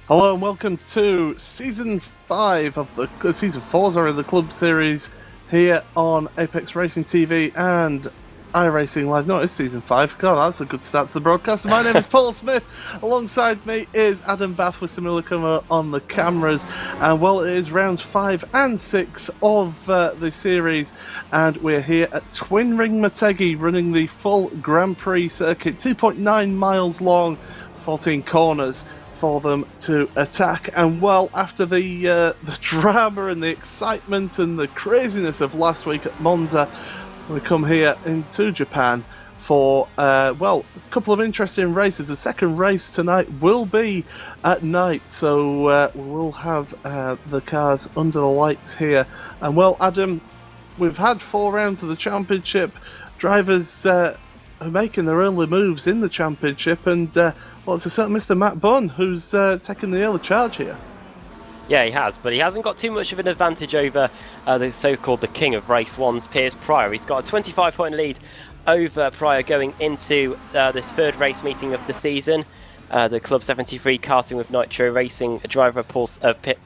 Hello and welcome to season 5 of the season 4, sorry, the club series here on Apex Racing TV and iRacing Live. No, it's season 5. God, that's a good start to the broadcast. My name is Paul Smith. Alongside me is Adam Bath with Samuli Kumo on the cameras. And well, it is rounds 5 and 6 of the series, and we're here at Twin Ring Motegi running the full Grand Prix circuit, 2.9 miles long, 14 corners for them to attack. And well, after the drama and the excitement and the craziness of last week at Monza, we come here into Japan for a couple of interesting races. The second race tonight will be at night, so we will have the cars under the lights here. And well, Adam, we've had 4 rounds of the championship. Drivers are making their early moves in the championship, and it's a certain Mr. Matt Bunn who's taken the early charge here. Yeah, he has, but he hasn't got too much of an advantage over the so-called the king of race ones, Piers Pryor. He's got a 25-point lead over Pryor going into this third race meeting of the season. The Club 73 karting with Nitro Racing driver Paul Smith,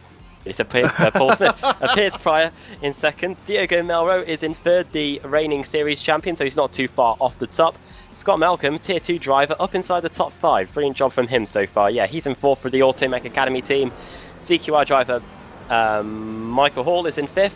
Piers Pryor in second. Diogo Melro is in third, the reigning series champion, so he's not too far off the top. Scott Malcolm, Tier 2 driver, up inside the top 5. Brilliant job from him so far. Yeah, he's in fourth for the Automech Academy team. CQR driver Michael Hall is in 5th.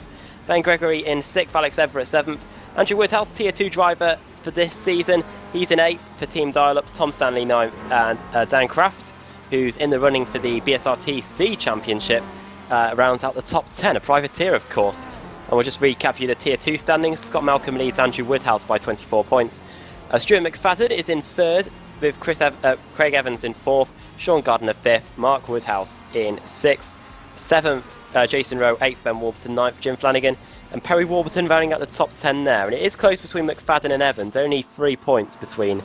Ben Gregory in 6th. Alex Everett 7th. Andrew Woodhouse, Tier 2 driver for this season. He's in 8th for Team Dial-Up. Tom Stanley 9th. And Dan Kraft, who's in the running for the BSRT C Championship, rounds out the top 10. A privateer, of course. And we'll just recap you the Tier 2 standings. Scott Malcolm leads Andrew Woodhouse by 24 points. Stuart McFadden is in 3rd, with Craig Evans in 4th, Sean Gardner 5th, Mark Woodhouse in 6th, 7th Jason Rowe, 8th Ben Warburton, 9th Jim Flanagan, and Perry Warburton rounding out the top 10 there. And it is close between McFadden and Evans, only 3 points between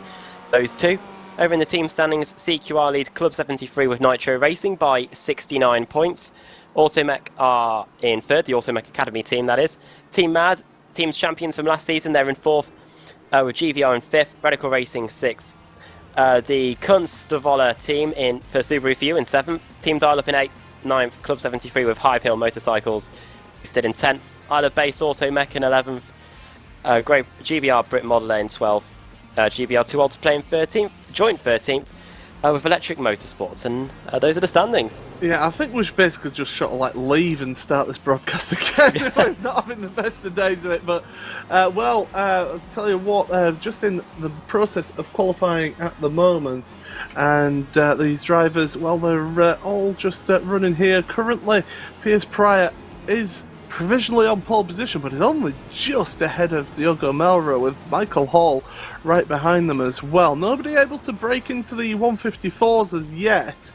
those two. Over in the team standings, CQR leads Club 73 with Nitro Racing by 69 points. Automech are in 3rd, the Automech Academy team that is. Team Mad, team's champions from last season, they're in 4th. With GVR in 5th, Radical Racing 6th. The Kunstvoller team for Subaru for You in 7th. Team Dial-Up in 8th, 9th. Club 73 with Hive Hill Motorcycles stood in 10th. Isle of Base Automech in 11th. Great GBR Brit Modeler in 12th. GBR 2 Ultiplay in 13th. Joint 13th. With Electric Motorsports, and those are the standings. Yeah, I think we should basically just leave and start this broadcast again. We're not having the best of days of it, but I'll tell you what, just in the process of qualifying at the moment, and these drivers, they're all just running here. Currently, Piers Pryor is provisionally on pole position, but is only just ahead of Diogo Melro, with Michael Hall right behind them as well. Nobody able to break into the 154s as yet,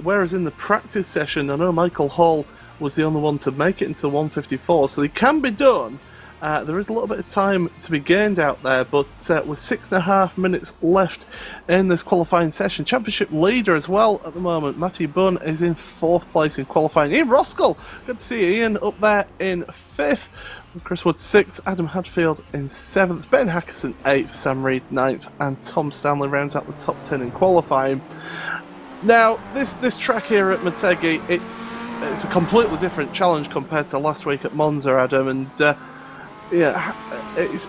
whereas in the practice session, I know Michael Hall was the only one to make it into the 154, so they can be done. There is a little bit of time to be gained out there, but with 6.5 minutes left in this qualifying session, championship leader as well at the moment, Matthew Bunn, is in 4th place in qualifying. Ian Roskell, good to see Ian up there in 5th. Chris Wood 6th, Adam Hadfield in 7th, Ben Hackerson 8th, Sam Reed 9th, and Tom Stanley rounds out the top 10 in qualifying. Now, this track here at Motegi, it's a completely different challenge compared to last week at Monza, Adam, and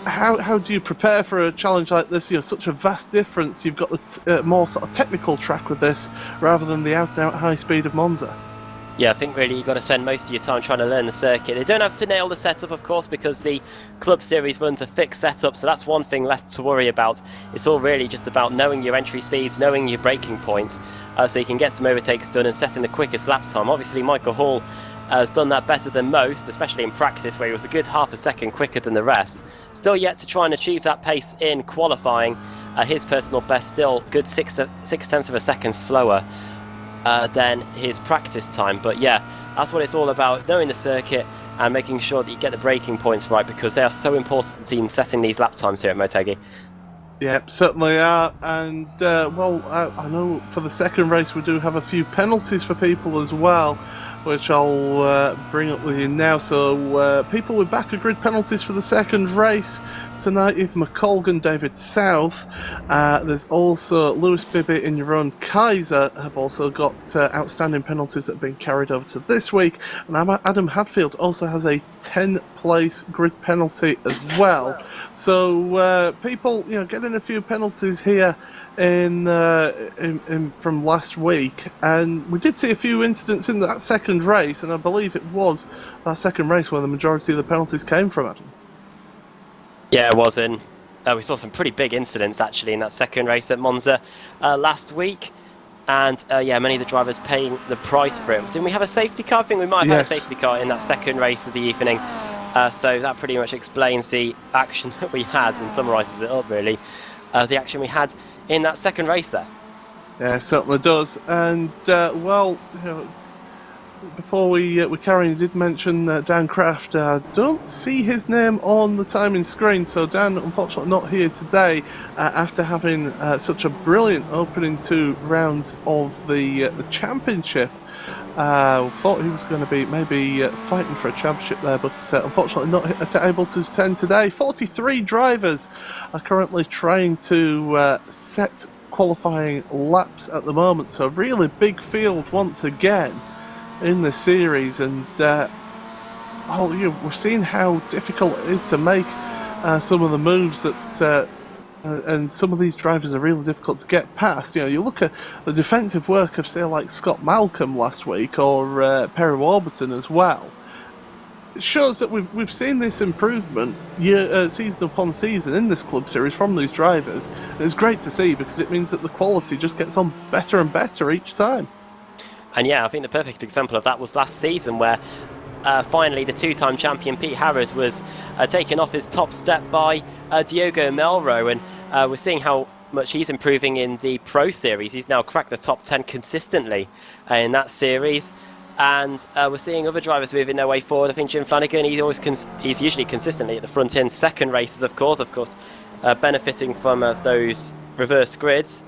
how do you prepare for a challenge like this? Such a vast difference. You've got the more sort of technical track with this rather than the out-and-out high speed of Monza. Yeah, I think really you've got to spend most of your time trying to learn the circuit. They don't have to nail the setup, of course, because the Club Series runs a fixed setup, so that's one thing less to worry about. It's all really just about knowing your entry speeds, knowing your braking points, so you can get some overtakes done and setting the quickest lap time. Obviously, Michael Hall has done that better than most, especially in practice, where he was a good half a second quicker than the rest. Still yet to try and achieve that pace in qualifying. His personal best still good 6/10 of a second slower than his practice time. But yeah, that's what it's all about, knowing the circuit and making sure that you get the braking points right, because they are so important in setting these lap times here at Motegi. Yeah, certainly are. And I know for the second race we do have a few penalties for people as well, which I'll bring up with you now. So people with backer grid penalties for the second race, tonight. Ethan McColgan, David South. There's also Lewis Bibby and Jeroen Kaiser have also got outstanding penalties that have been carried over to this week. And Adam Hadfield also has a 10th-place grid penalty as well. So people, getting a few penalties here in from last week, and we did see a few incidents in that second race, and I believe it was that second race where the majority of the penalties came from, Adam. Yeah, it was in. We saw some pretty big incidents actually in that second race at Monza last week, and many of the drivers paying the price for it. Didn't we have a safety car? I think we might have had a safety car in that second race of the evening. So that pretty much explains the action that we had and summarises it up really. The action we had in that second race there. Yeah, it certainly does. And before we carry on, you did mention Dan Kraft. I don't see his name on the timing screen, so Dan, unfortunately, not here today after having such a brilliant opening 2 rounds of the championship. Thought he was going to be maybe fighting for a championship there, but unfortunately not able to attend today. 43 drivers are currently trying to set qualifying laps at the moment, so a really big field once again in the series, and we're seeing how difficult it is to make some of the moves that and some of these drivers are really difficult to get past. You look at the defensive work of, say, like Scott Malcolm last week, or Perry Warburton as well. It shows that we've seen this improvement season upon season in this club series from these drivers, and it's great to see because it means that the quality just gets on better and better each time. And yeah, I think the perfect example of that was last season, where finally the 2-time champion Pete Harris was taken off his top step by Diogo Melro, and we're seeing how much he's improving in the Pro Series. He's now cracked the top 10 consistently in that series, and we're seeing other drivers moving their way forward. I think Jim Flanagan, he's usually consistently at the front in second races, of course, benefiting from those reverse grids.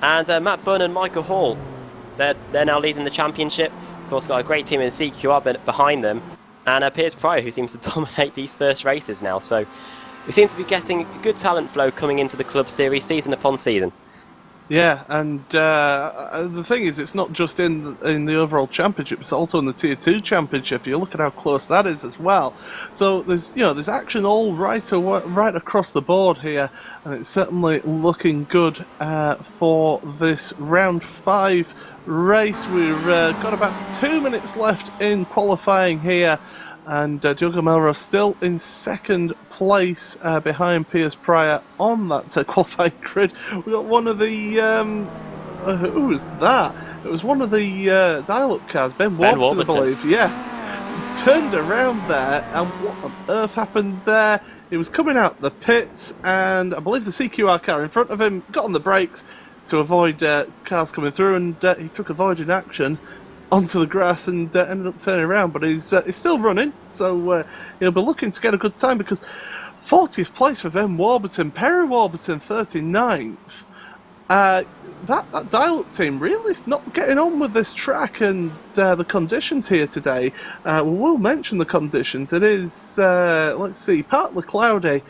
And Matt Bunn and Michael Hall, they're now leading the championship. Of course, got a great team in CQR behind them, and Piers Pryor, who seems to dominate these first races now. So we seem to be getting good talent flow coming into the club series season upon season. Yeah, and the thing is, it's not just in the overall championship; it's also in the Tier 2 championship. You look at how close that is as well. So there's action all right across the board here, and it's certainly looking good for this round 5 race. We've got about 2 minutes left in qualifying here, and Diogo Melrose still in second place behind Piers Pryor on that qualifying grid. We got one of the who was that? It was one of the dial-up cars, Ben Warburton, I believe. Yeah, turned around there, and what on earth happened there? He was coming out the pits, and I believe the CQR car in front of him got on the brakes to avoid cars coming through, and he took avoiding action onto the grass and ended up turning around, but he's still running, so he'll be looking to get a good time, because 40th place for Ben Warburton, Perry Warburton 39th. That dial-up team really is not getting on with this track and the conditions here today. We'll mention the conditions. It is, let's see, partly cloudy,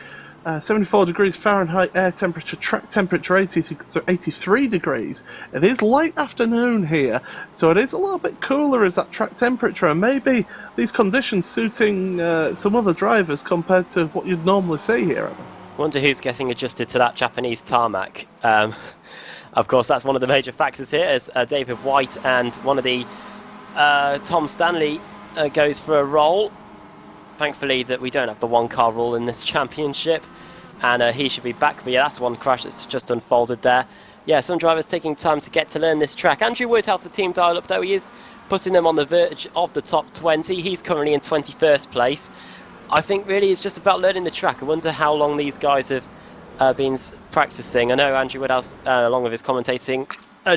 74 degrees Fahrenheit air temperature, track temperature 83 degrees. It is late afternoon here, so it is a little bit cooler as that track temperature, and maybe these conditions suiting some other drivers compared to what you'd normally see here. Wonder who's getting adjusted to that Japanese tarmac. Of course, that's one of the major factors here, as David White and one of the Tom Stanley goes for a roll. Thankfully that we don't have the one-car rule in this championship, and he should be back. But yeah, that's one crash that's just unfolded there. Yeah, some drivers taking time to get to learn this track. Andrew Woodhouse for Team Dial-Up, though, he is putting them on the verge of the top 20. He's currently in 21st place. I think really it's just about learning the track. I wonder how long these guys have been practicing. I know Andrew Woodhouse, along with his commentating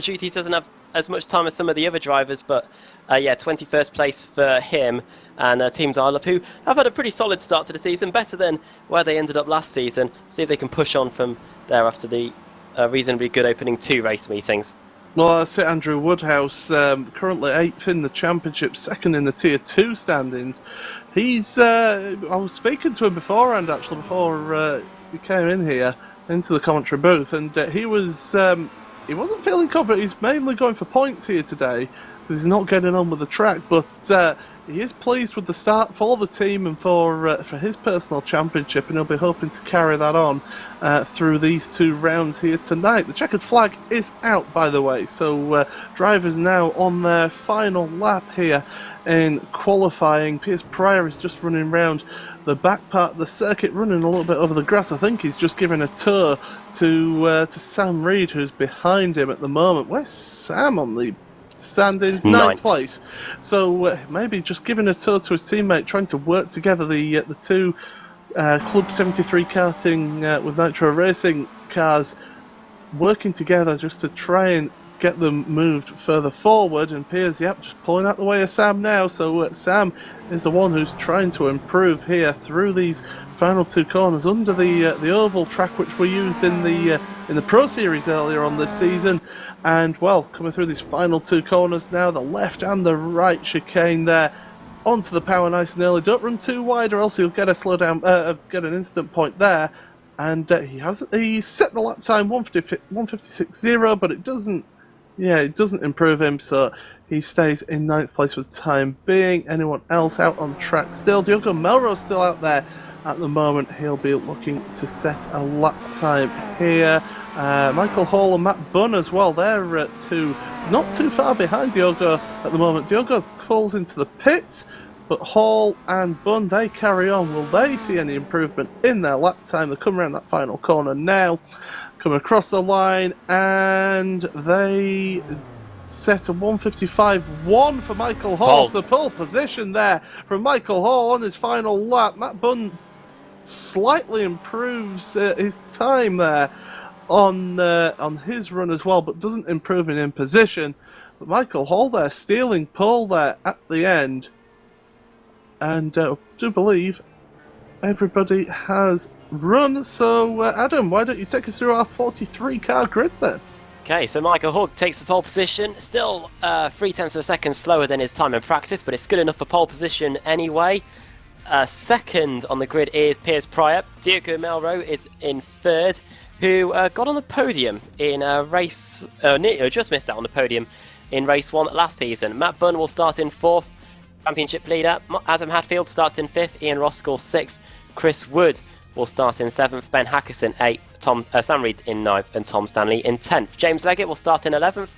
duties, doesn't have as much time as some of the other drivers, but yeah, 21st place for him and Team Dial-Up, who have had a pretty solid start to the season, better than where they ended up last season. See if they can push on from there after the reasonably good opening 2 race meetings. Well, that's it. Andrew Woodhouse, currently 8th in the championship, 2nd in the Tier 2 standings. He's, I was speaking to him beforehand, actually, before he came in here into the commentary booth, and he wasn't feeling confident. He's mainly going for points here today because he's not getting on with the track, but he is pleased with the start for the team and for his personal championship, and he'll be hoping to carry that on through these 2 rounds here tonight. The checkered flag is out, by the way, so drivers now on their final lap here in qualifying. Piers Pryor is just running round the back part of the circuit, running a little bit over the grass. I think he's just giving a tour to Sam Reed, who's behind him at the moment. Where's Sam on the standings? Ninth place. So maybe just giving a tour to his teammate, trying to work together the 2 Club 73 karting with Nitro Racing cars, working together just to try and get them moved further forward. And Piers, just pulling out the way of Sam now. So Sam is the one who's trying to improve here through these final 2 corners under the oval track, which were used in the Pro Series earlier on this season. And well, coming through these final 2 corners now, the left and the right chicane there, onto the power nice and early. Don't run too wide, or else you'll get a slowdown, get an instant point there. And he set the lap time 156.0, but it doesn't improve him, so he stays in 9th place for the time being. Anyone else out on track still? Diogo Melrose still out there at the moment. He'll be looking to set a lap time here. Michael Hall and Matt Bunn as well. They're 2, not too far behind Diogo at the moment. Diogo calls into the pits, but Hall and Bunn, they carry on. Will they see any improvement in their lap time? They come around that final corner now, coming across the line, and they set a 155.1 for Michael Hall. So pole position there from Michael Hall on his final lap. Matt Bunn slightly improves his time there on his run as well, but doesn't improve in position. But Michael Hall there stealing pole there at the end, and I do believe everybody has run. So Adam, why don't you take us through our 43 car grid then? Okay, so Michael Hogg takes the pole position, still 0.3 of a second slower than his time in practice, but it's good enough for pole position anyway. Second on the grid is Piers Pryor. Diogo Melrose is in 3rd, who got on the podium in a race, just missed out on the podium in race 1 last season. Matt Bunn will start in 4th, championship leader. Adam Hadfield starts in 5th, Ian Roskell 6th, Chris Wood will start in 7th, Ben Hackerson 8th, Sam Reed in 9th, and Tom Stanley in 10th. James Leggett will start in 11th,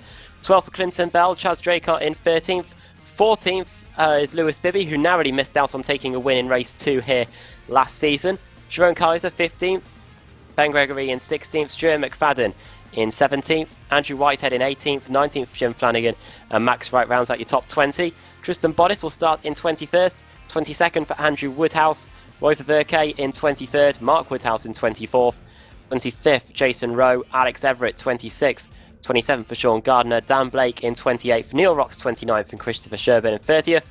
12th for Clinton Bell, Chaz Draycott in 13th, 14th is Lewis Bibby, who narrowly missed out on taking a win in race 2 here last season. Jerome Kaiser 15th, Ben Gregory in 16th, Stuart McFadden in 17th, Andrew Whitehead in 18th, 19th for Jim Flanagan, and Max Wright rounds out your top 20. Tristan Bodis will start in 21st, 22nd for Andrew Woodhouse, Roy Verke in 23rd, Mark Woodhouse in 24th, 25th Jason Rowe, Alex Everett 26th, 27th for Sean Gardner, Dan Blake in 28th, Neil Rocks 29th, and Christopher Sherburn in 30th.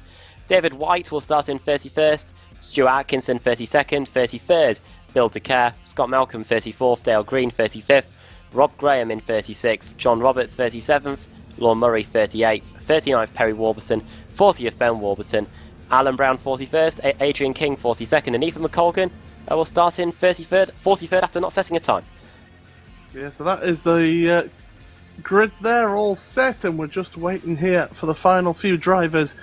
David White will start in 31st, Stuart Atkinson 32nd, 33rd Phil DeCare, Scott Malcolm 34th, Dale Green 35th, Rob Graham in 36th, John Roberts 37th, Lorne Murray 38th, 39th Perry Warburton, 40th Ben Warburton, Alan Brown 41st, Adrian King 42nd, and Ethan McColgan will start in 43rd after not setting a time. Yeah, so that is the grid there all set, and we're just waiting here for the final few drivers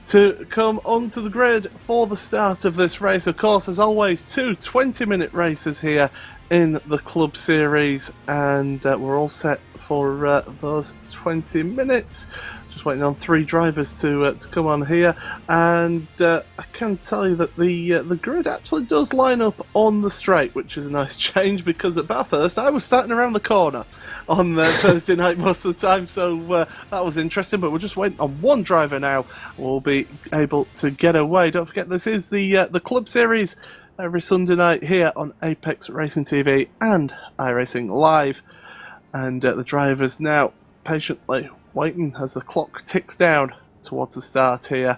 to come onto the grid for the start of this race. Of course, as always, 2 20-minute races here in the Club Series, and we're all set for those 20 minutes. Just waiting on 3 drivers to come on here, and I can tell you that the grid actually does line up on the straight, which is a nice change, because at Bathurst I was starting around the corner on Thursday night most of the time, so that was interesting. But we're just waiting on 1 driver now. We'll be able to get away. Don't forget, this is the Club Series every Sunday night here on Apex Racing TV and iRacing Live, and the drivers now patiently waiting as the clock ticks down towards the start here.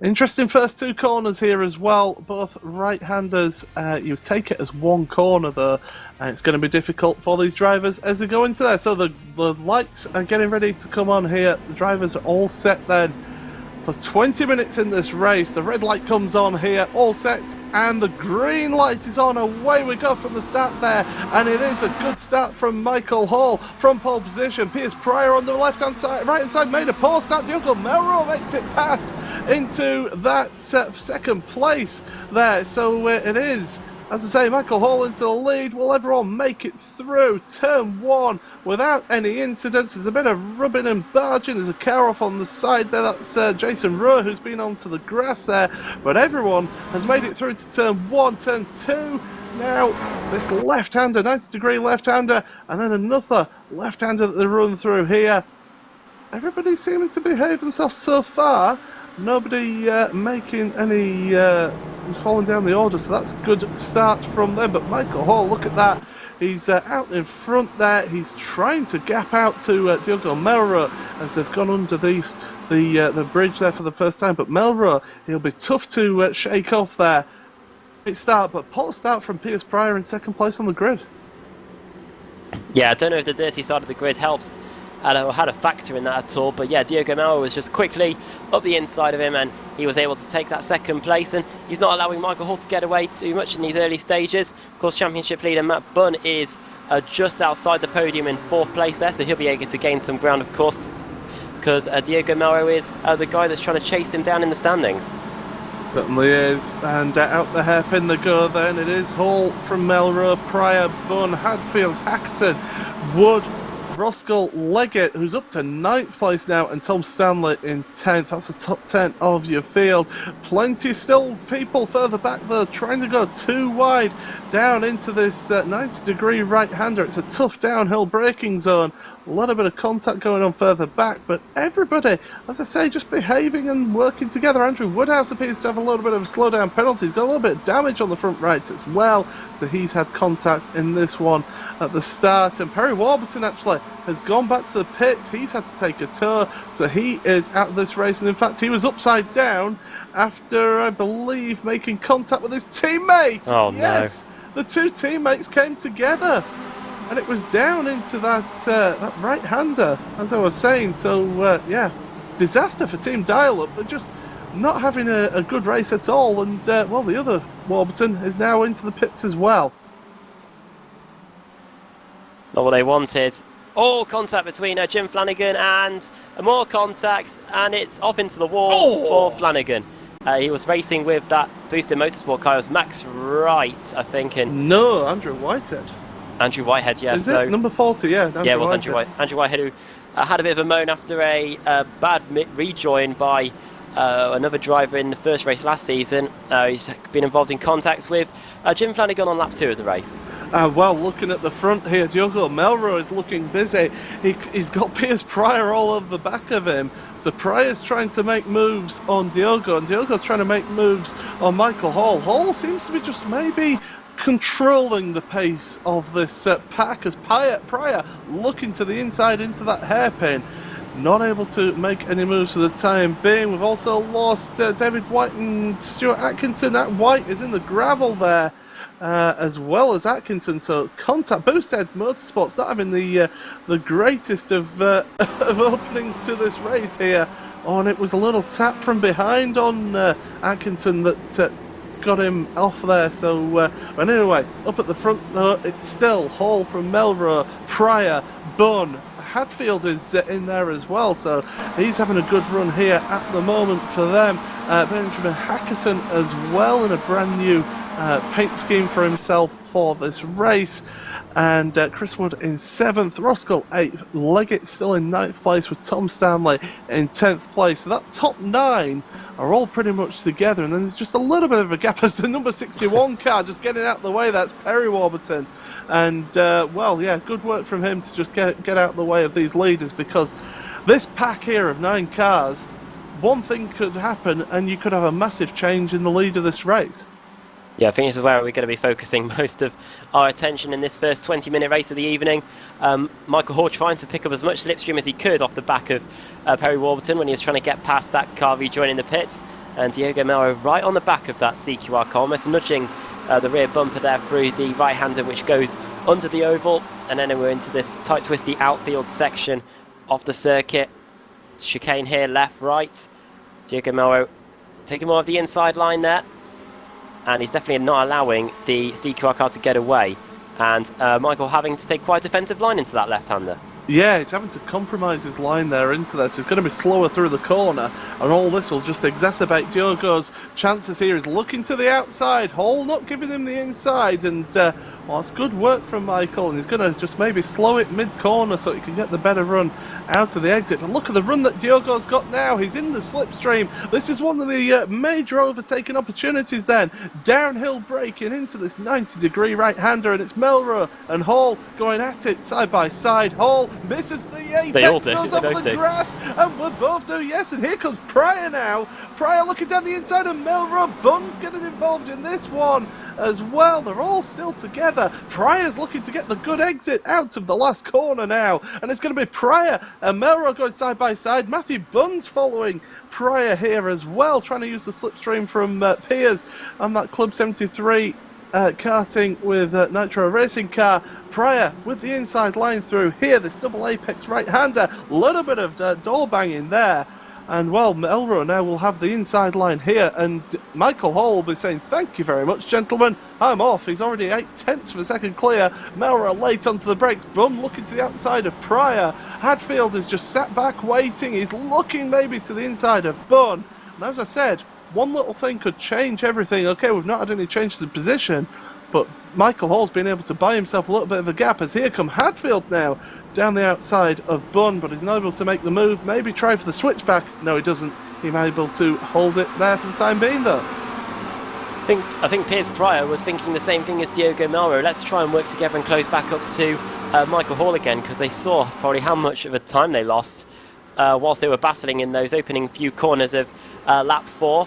Interesting first 2 corners here as well, both right-handers. You take it as 1 corner though, and it's going to be difficult for these drivers as they go into there. So the lights are getting ready to come on here. The drivers are all set then for 20 minutes in this race. The red light comes on here, all set, and the green light is on. Away we go from the start there, and it is a good start from Michael Hall from pole position. Piers Pryor on the left-hand side, right-hand side made a poor start. Diogo Melro makes it past into that second place there. So it is, as I say, Michael Hall into the lead. Will everyone make it through turn 1 without any incidents? There's a bit of rubbing and barging. There's a car off on the side there. That's Jason Rowe, who's been onto the grass there. But everyone has made it through to turn 1, turn 2. Now, this left-hander, 90-degree left-hander, and then another left-hander that they run through here. Everybody seeming to behave themselves so far. Nobody making any falling down the order, so that's a good start from them. But Michael Hall, look at that. He's out in front there. He's trying to gap out to Diogo Melro as they've gone under the bridge there for the first time. But Melro, he'll be tough to shake off there. Great start, but poor start from Piers Pryor in second place on the grid. Yeah, I don't know if the dirty side of the grid helps or had a factor in that at all, but yeah, Diogo Melro was just quickly up the inside of him, and he was able to take that second place, and he's not allowing Michael Hall to get away too much in these early stages. Of course, championship leader Matt Bunn is just outside the podium in 4th place there, so he'll be able to gain some ground, of course, because Diogo Melro is the guy that's trying to chase him down in the standings. Certainly is, and out the hairpin they go then. It is Hall from Melro, Pryor, Bunn, Hadfield, Hackson, Wood, Roskell, Leggett, who's up to 9th place now, and Tom Stanley in 10th. That's the top 10 of your field. Plenty still people further back though, trying to go too wide down into this 90-degree right-hander. It's a tough downhill braking zone. A lot of bit of contact going on further back, but everybody, as I say, just behaving and working together. Andrew Woodhouse appears to have a little bit of a slowdown penalty. He's got a little bit of damage on the front right as well, so he's had contact in this one at the start. And Perry Warburton actually has gone back to the pits. He's had to take a tow, so he is out of this race. And in fact, he was upside down after, I believe, making contact with his teammate. Oh, yes, no. The two teammates came together, and it was down into that right-hander, as I was saying. So, yeah, disaster for Team Dial-Up. They're just not having a good race at all. And, well, the other Warburton is now into the pits as well. Not what they wanted. All contact between Jim Flanagan and more contacts, and it's off into the wall for Flanagan. He was racing with that boosted motorsport car. It was Max Wright, I think. No, Andrew Whitehead. Andrew Whitehead, yeah. Is it? Number 40, yeah. Yeah, it was Andrew Whitehead, who had a bit of a moan after a bad rejoin by another driver in the first race last season. He's been involved in contacts with Jim Flanagan on lap 2 of the race. Well, looking at the front here, Diogo Melro is looking busy. He's got Piers Pryor all over the back of him. So Pryor's trying to make moves on Diogo, and Diogo's trying to make moves on Michael Hall. Hall seems to be just maybe controlling the pace of this pack as Pryor looking to the inside into that hairpin. Not able to make any moves for the time being. We've also lost David White and Stuart Atkinson. That White is in the gravel there, as well as Atkinson. So contact boosted motorsports not having the greatest of openings to this race here. Oh, and it was a little tap from behind on Atkinson that got him off there. So but anyway, up at the front though, it's still Hall from Melro, Pryor, Bunn. Hadfield is in there as well, so he's having a good run here at the moment for them. Benjamin Hackerson as well in a brand new paint scheme for himself for this race. And Chris Wood in 7th, Roskell 8th, Leggett still in 9th place with Tom Stanley in 10th place. So that top 9 are all pretty much together, and then there's just a little bit of a gap as the number 61 car just getting out of the way. That's Perry Warburton. And, well, yeah, good work from him to just get out of the way of these leaders, because this pack here of 9 cars, one thing could happen and you could have a massive change in the lead of this race. Yeah, I think this is where we're going to be focusing most of our attention in this first 20-minute race of the evening. Michael Hall trying to pick up as much slipstream as he could off the back of Perry Warburton when he was trying to get past that car rejoining the pits. And Diogo Melro right on the back of that CQR car, almost nudging the rear bumper there through the right-hander, which goes under the oval. And then we're into this tight, twisty outfield section of the circuit. Chicane here, left, right. Diogo Melro taking more of the inside line there. And he's definitely not allowing the CQR car to get away. And Michael having to take quite a defensive line into that left-hander. Yeah, he's having to compromise his line there into there, so he's going to be slower through the corner, and all this will just exacerbate Diogo's chances here. He's looking to the outside, Hall not giving him the inside, and well, it's good work from Michael, and he's going to just maybe slow it mid-corner so he can get the better run out of the exit. But look at the run that Diogo's got now. He's in the slipstream. This is one of the major overtaking opportunities then. Downhill braking into this 90-degree right-hander, and it's Melro and Hall going at it side by side. Hall misses the apex, they all do. goes over the grass, and we're both doing yes, and here comes Pryor now. Pryor looking down the inside, and Melro Bunn's getting involved in this one as well. They're all still together. Pryor's looking to get the good exit out of the last corner now, and it's going to be Pryor and Melro going side by side. Matthew Bunn's following Pryor here as well, trying to use the slipstream from Piers on that Club 73 karting with Nitro Racing car. Pryor with the inside line through here, this double apex right-hander, a little bit of door banging there. And well, Melro now will have the inside line here, and Michael Hall will be saying, thank you very much, gentlemen, I'm off. He's already 8/10 of a second clear. Melro late onto the brakes. Bunn looking to the outside of Pryor. Hadfield is just sat back waiting. He's looking maybe to the inside of Bunn. And as I said, one little thing could change everything. Okay, we've not had any changes in position, but Michael Hall's been able to buy himself a little bit of a gap, as here come Hadfield now down the outside of Bunn, but he's not able to make the move. Maybe try for the switchback. No, he doesn't. He's able to hold it there for the time being, though. I think Piers Pryor was thinking the same thing as Diogo Melro. Let's try and work together and close back up to Michael Hall again, because they saw probably how much of a time they lost whilst they were battling in those opening few corners of lap 4.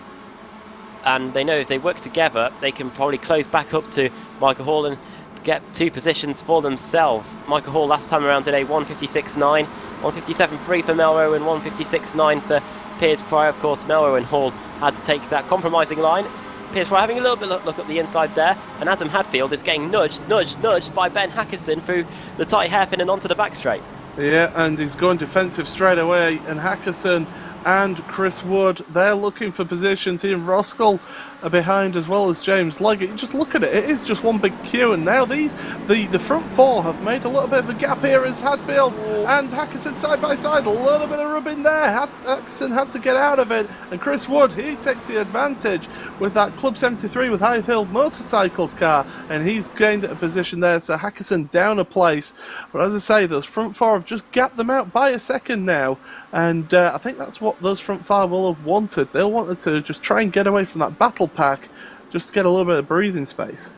And they know if they work together, they can probably close back up to Michael Hall and get 2 positions for themselves. Michael Hall last time around today, 1:56.9, 1:57.3 for Melro and 1:56.9 for Piers Pryor. Of course, Melro and Hall had to take that compromising line. Piers Pryor having a little bit look at the inside there, and Adam Hadfield is getting nudged by Ben Hackerson through the tight hairpin and onto the back straight. Yeah, and he's going defensive straight away, and Hackerson and Chris Wood, they're looking for positions. Ian Roskell are behind, as well as James Leggett. You just look at it, it is just one big queue, and now the front 4 have made a little bit of a gap here as Hadfield and Hackerson side by side. A little bit of rubbing there. Hackerson had to get out of it, and Chris Wood, he takes the advantage with that Club 73 with Highfield Motorcycles car, and he's gained a position there, so Hackerson down a place. But as I say, those front 4 have just gapped them out by a second now, and I think that's what those front 5 will have wanted. They'll wanted to just try and get away from that battle pack, just to get a little bit of breathing space.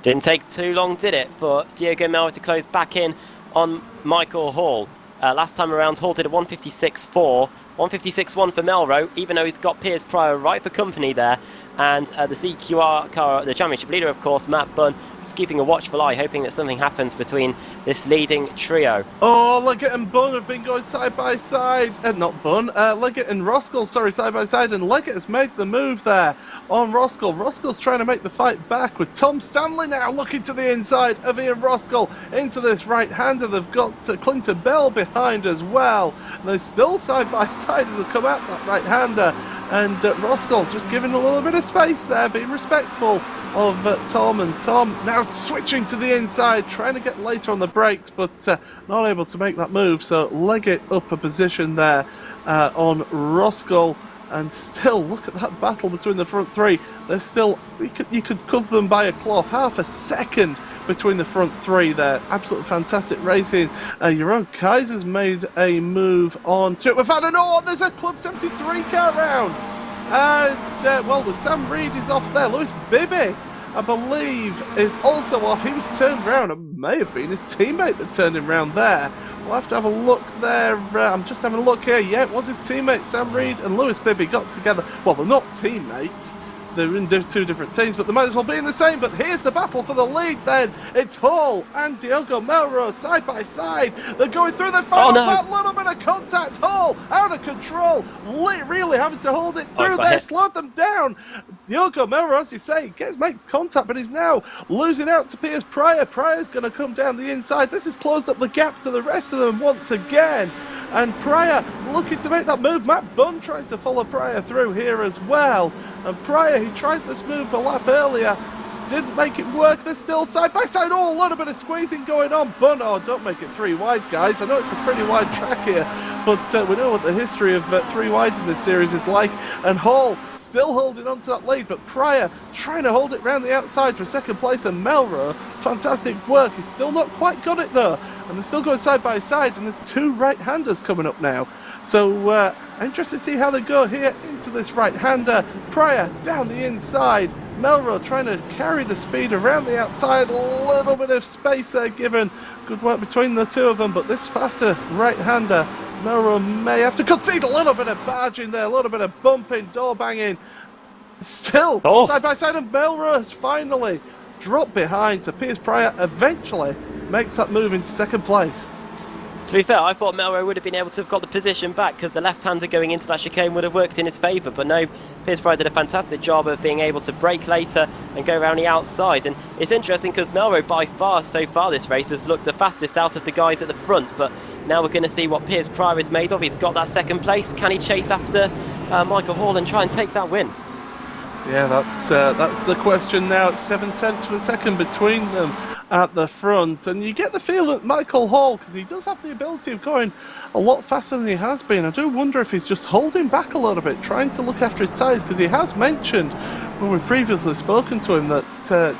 Didn't take too long, did it, for Diogo Melro to close back in on Michael Hall. Last time around, Hall did a 1:56.4, 1:56.1 for Melro, even though he's got Piers Pryor right for company there. And the CQR car, the championship leader, of course, Matt Bunn, just keeping a watchful eye, hoping that something happens between this leading trio. Oh, Leggett and Bunn have been going side by side. Not Bunn, Leggett and Roskell, sorry, side by side. And Leggett has made the move there on Roskell. Roskell's trying to make the fight back with Tom Stanley now looking to the inside of Ian Roskell into this right-hander. They've got Clinton Bell behind as well. And they're still side by side as they come out that right-hander. And Roskell just giving a little bit of space there, being respectful of Tom, and Tom now switching to the inside, trying to get later on the brakes, but not able to make that move. So Leggett up a position there on Roskell, and still look at that battle between the front 3. They're still, you could cover them by a cloth, half a second between the front 3 there. Absolutely fantastic racing. Jeroen Kaiser's made a move on Stuart McFadden. Oh, there's a Club 73 car round. And, well, the Sam Reed is off there. Lewis Bibby, I believe, is also off. He was turned round. It may have been his teammate that turned him round there. We'll have to have a look there. I'm just having a look here. Yeah, it was his teammate, Sam Reed and Lewis Bibby got together. Well, they're not teammates. They're in 2 different teams, but they might as well be in the same. But here's the battle for the lead then. It's Hall and Diogo Melro side by side. They're going through the final part. A little bit of contact. Hall out of control. Really having to hold it through there. Slowed them down. Diogo Melro, as you say, makes contact, but he's now losing out to Piers Pryor. Pryor's going to come down the inside. This has closed up the gap to the rest of them once again. and Pryor looking to make that move. Matt Bunn trying to follow Pryor through here as well, and Pryor, he tried this move a lap earlier, didn't make it work. They're still side by side. Oh, a little bit of squeezing going on. Bunn, oh, don't make it 3 wide, guys. I know it's a pretty wide track here, but we know what the history of 3 wide in this series is like. And Hall still holding on to that lead, but Pryor trying to hold it round the outside for second place. And Melrose, fantastic work. He's still not quite got it though, and they're still going side by side. And there's 2 right-handers coming up now. So interested to see how they go here into this right-hander. Pryor down the inside. Melrose trying to carry the speed around the outside, a little bit of space there given. Good work between the 2 of them, but this faster right-hander, Melrose may have to concede. A little bit of barging there, a little bit of bumping, door banging. Still side by side, and Melrose finally dropped behind, so Piers Pryor eventually makes that move into second place. To be fair, I thought Melrose would have been able to have got the position back because the left-hander going into that chicane would have worked in his favour, but no, Piers Pryor did a fantastic job of being able to brake later and go around the outside. And it's interesting because Melrose by far so far this race has looked the fastest out of the guys at the front, but now we're going to see what Piers Pryor is made of. He's got that second place. Can he chase after Michael Hall and try and take that win? Yeah, that's the question now. It's 7/10 of a second between them at the front, and you get the feel that Michael Hall, because he does have the ability of going a lot faster than he has been. I do wonder if he's just holding back a little bit, trying to look after his tyres, because he has mentioned when we've previously spoken to him that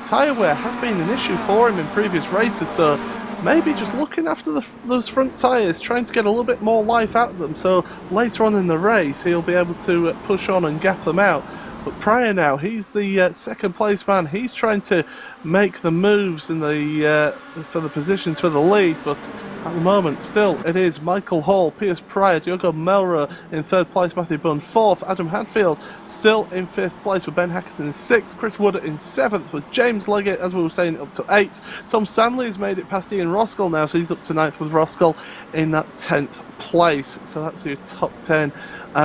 tyre wear has been an issue for him in previous races, so maybe just looking after those front tyres, trying to get a little bit more life out of them, so later on in the race he'll be able to push on and gap them out. But Pryor now, he's the second place man. He's trying to make the moves in for the positions for the lead, but at the moment still it is Michael Hall, Piers Pryor, Diogo Melrose in third place, Matthew Bunn fourth, Adam Hadfield still in fifth place with Ben Hackerson in sixth, Chris Wood in seventh with James Leggett, as we were saying, up to eighth. Tom Stanley has made it past Ian Roskell now, so he's up to ninth with Roskell in that 10th place. So that's your top 10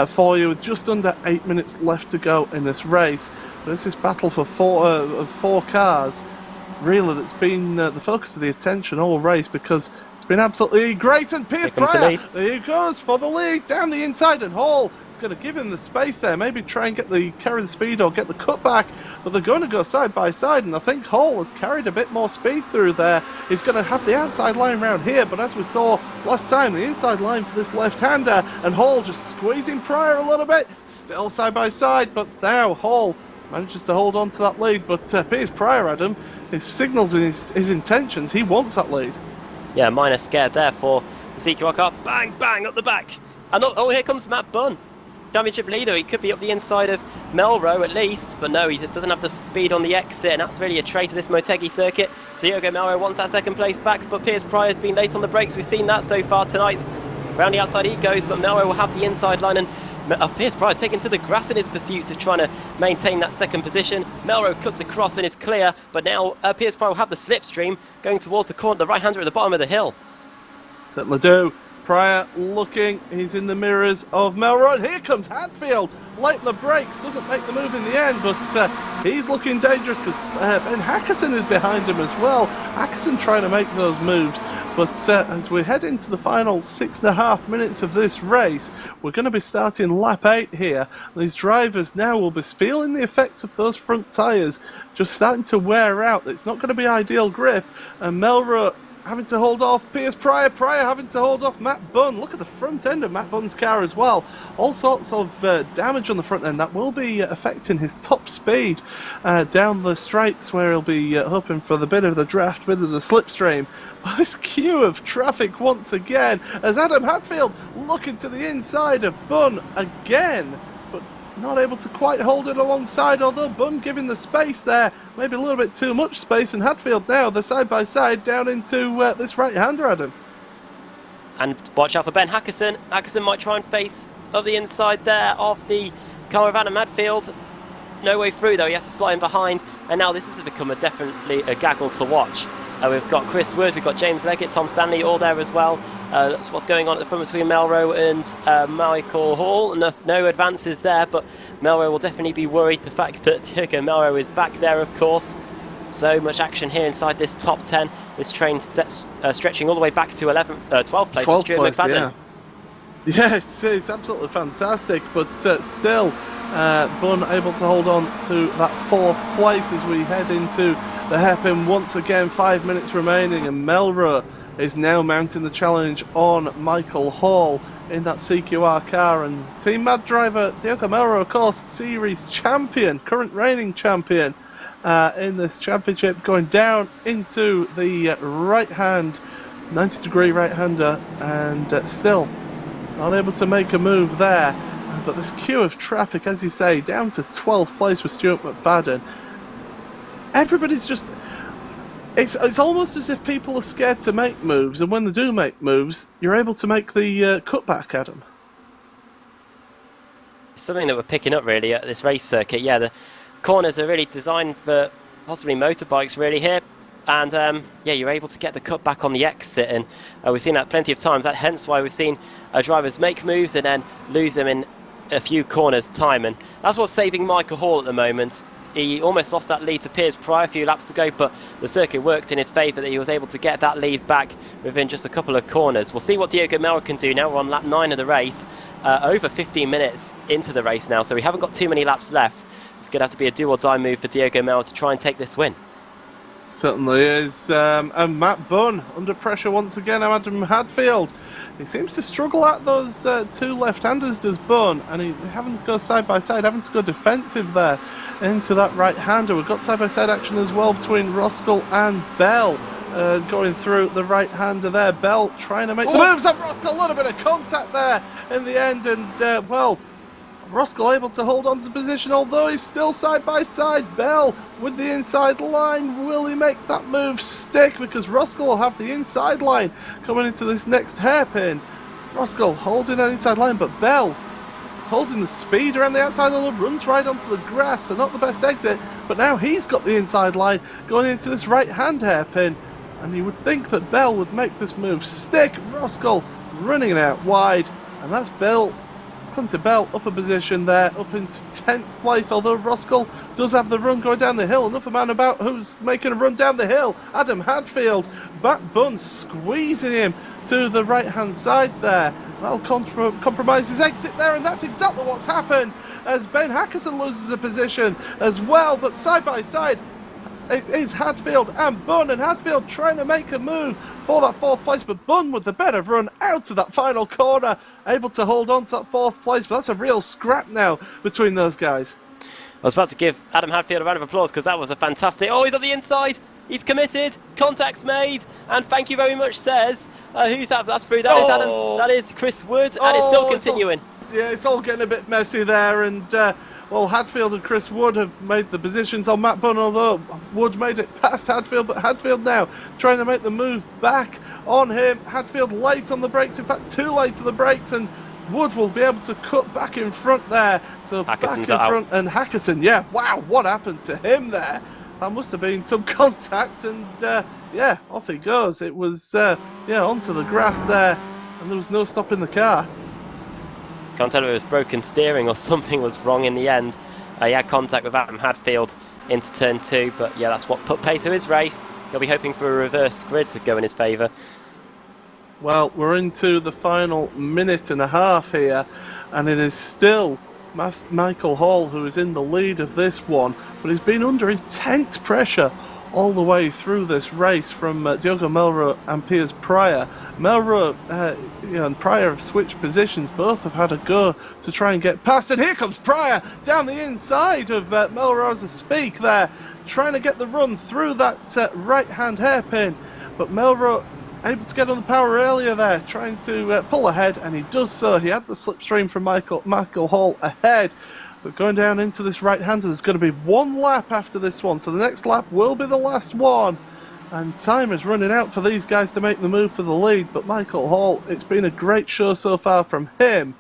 for you, with just under 8 minutes left to go in this race. But it's this battle for four cars really that's been the focus of the attention all race, because it's been absolutely great. And Piers Pryor, there he goes for the lead down the inside, and Hall is going to give him the space there, maybe try and carry the speed or get the cutback, but they're going to go side by side, and I think Hall has carried a bit more speed through there. He's going to have the outside line round here, but as we saw last time, the inside line for this left-hander, and Hall just squeezing Pryor a little bit, still side by side, but now Hall manages to hold on to that lead. But Piers Pryor, Adam, his signals and his intentions, he wants that lead. Yeah, minor scared there for Ezekiel Walker. Bang, bang, up the back. And here comes Matt Bunn, championship leader. He could be up the inside of Melrose at least, but no, he doesn't have the speed on the exit, and that's really a trait of this Motegi circuit. Diogo Melrose wants that second place back, but Piers Pryor has been late on the brakes. We've seen that so far tonight. Round the outside he goes, but Melrose will have the inside line, and Piers Pryor taking to the grass in his pursuit of trying to maintain that second position. Melrose cuts across and is clear, but now Piers Pryor will have the slipstream going towards the corner, the right-hander at the bottom of the hill. Certainly do. Pryor looking, he's in the mirrors of Melrose. Here comes Hadfield, late on the brakes, doesn't make the move in the end, but he's looking dangerous because Ben Hackerson is behind him as well. Hackerson trying to make those moves, but as we head into the final 6.5 minutes of this race, we're going to be starting lap 8 here. These drivers now will be feeling the effects of those front tyres just starting to wear out. It's not going to be ideal grip, and Melrose having to hold off Piers Pryor, Pryor having to hold off Matt Bunn. Look at the front end of Matt Bunn's car as well. All sorts of damage on the front end that will be affecting his top speed down the straights, where he'll be hoping for the bit of the draft, bit of the slipstream. This queue of traffic once again as Adam Hadfield looking to the inside of Bunn again, but not able to quite hold it alongside, although Bunn giving the space there, maybe a little bit too much space, and Hadfield now they're side by side down into this right-hander, Adam. And watch out for Ben Hackerson. Hackerson might try and face up the inside there of the car of Adam Hadfield. No way through though, he has to slide in behind, and now this has become definitely a gaggle to watch. We've got Chris Wood, we've got James Leggett, Tom Stanley all there as well. That's what's going on at the front between Melrose and Michael Hall. No advances there, but Melrose will definitely be worried. The fact that Diogo Melrose is back there, of course. So much action here inside this top 10. This train stretching all the way back to 12th place. 12th place, yeah. Yes, it's absolutely fantastic, but still, Bunn able to hold on to that 4th place as we head into the hairpin once again. 5 minutes remaining, and Melrose is now mounting the challenge on Michael Hall in that CQR car. And Team Mad driver Diogo Melrose, of course, series champion, current reigning champion in this championship, going down into the right-hand, 90-degree right-hander, and still unable to make a move there. But this queue of traffic, as you say, down to 12th place with Stuart McFadden. Everybody's just... It's almost as if people are scared to make moves, and when they do make moves, you're able to make the cutback, Adam. Something that we're picking up really at this race circuit. Yeah, the corners are really designed for possibly motorbikes really here. And yeah, you're able to get the cut back on the exit, and we've seen that plenty of times. Hence why we've seen drivers make moves and then lose them in a few corners' time, and that's what's saving Michael Hall at the moment. He almost lost that lead to Piers Pryor a few laps ago, but the circuit worked in his favour that he was able to get that lead back within just a couple of corners. We'll see what Diogo Melrose can do now. We're on lap 9 of the race, over 15 minutes into the race now, so we haven't got too many laps left. It's going to have to be a do-or-die move for Diogo Melrose to try and take this win. Certainly is. And Matt Bunn under pressure once again. Adam Hadfield, he seems to struggle at those 2 left-handers, does Bunn, and he having to go side by side, having to go defensive there into that right-hander. We've got side-by-side action as well between Roskell and Bell, going through the right-hander there. Bell trying to make the moves up Roskell. A little bit of contact there in the end, and well, Roskell able to hold on to position, although he's still side by side. Bell with the inside line. Will he make that move stick? Because Roskell will have the inside line coming into this next hairpin. Roskell holding that inside line, but Bell holding the speed around the outside, although runs right onto the grass, so not the best exit. But now he's got the inside line going into this right-hand hairpin, and you would think that Bell would make this move stick. Roskell running it out wide, and that's Bell. Hunter Bell up a position there, up into 10th place, although Roskell does have the run going down the hill. Enough a man about who's making a run down the hill. Adam Hadfield, Matt Bunn squeezing him to the right-hand side there. That'll compromise his exit there, and that's exactly what's happened as Ben Hackerson loses a position as well. But side by side, it is Hadfield and Bunn, and Hadfield trying to make a move for that 4th place, but Bunn with the better run out of that final corner, able to hold on to that 4th place. But that's a real scrap now between those guys. I was about to give Adam Hadfield a round of applause because that was a fantastic... Oh, he's on the inside! He's committed! Contact's made! And thank you very much, says... who's that? That's through. That is Adam. That is Chris Wood, and it's still continuing. It's all getting a bit messy there, and... well, Hadfield and Chris Wood have made the positions on Matt Bunn, although Wood made it past Hadfield, but Hadfield now trying to make the move back on him. Hadfield late on the brakes, in fact too late to the brakes, and Wood will be able to cut back in front there. So Hackerson's back in out. front, and Hackerson, yeah, wow, what happened to him there? That must have been some contact, and yeah, off he goes. It was, yeah, onto the grass there, and there was no stopping the car. Can't tell if it was broken steering or something was wrong in the end. He had contact with Adam Hadfield into turn 2, but yeah, that's what put pace to his race. He'll be hoping for a reverse grid to go in his favour. Well, we're into the final minute and a half here, and it is still Michael Hall who is in the lead of this one, but he's been under intense pressure all the way through this race from Diogo Melrose and Piers Pryor. Melrose and Pryor have switched positions. Both have had a go to try and get past, and here comes Pryor down the inside of Melrose as speak there, trying to get the run through that right-hand hairpin. But Melrose able to get on the power earlier there, trying to pull ahead, and he does so. He had the slipstream from Michael Hall ahead. But going down into this right-hander, there's going to be one lap after this one, so the next lap will be the last one. And time is running out for these guys to make the move for the lead. But Michael Hall, it's been a great show so far from him.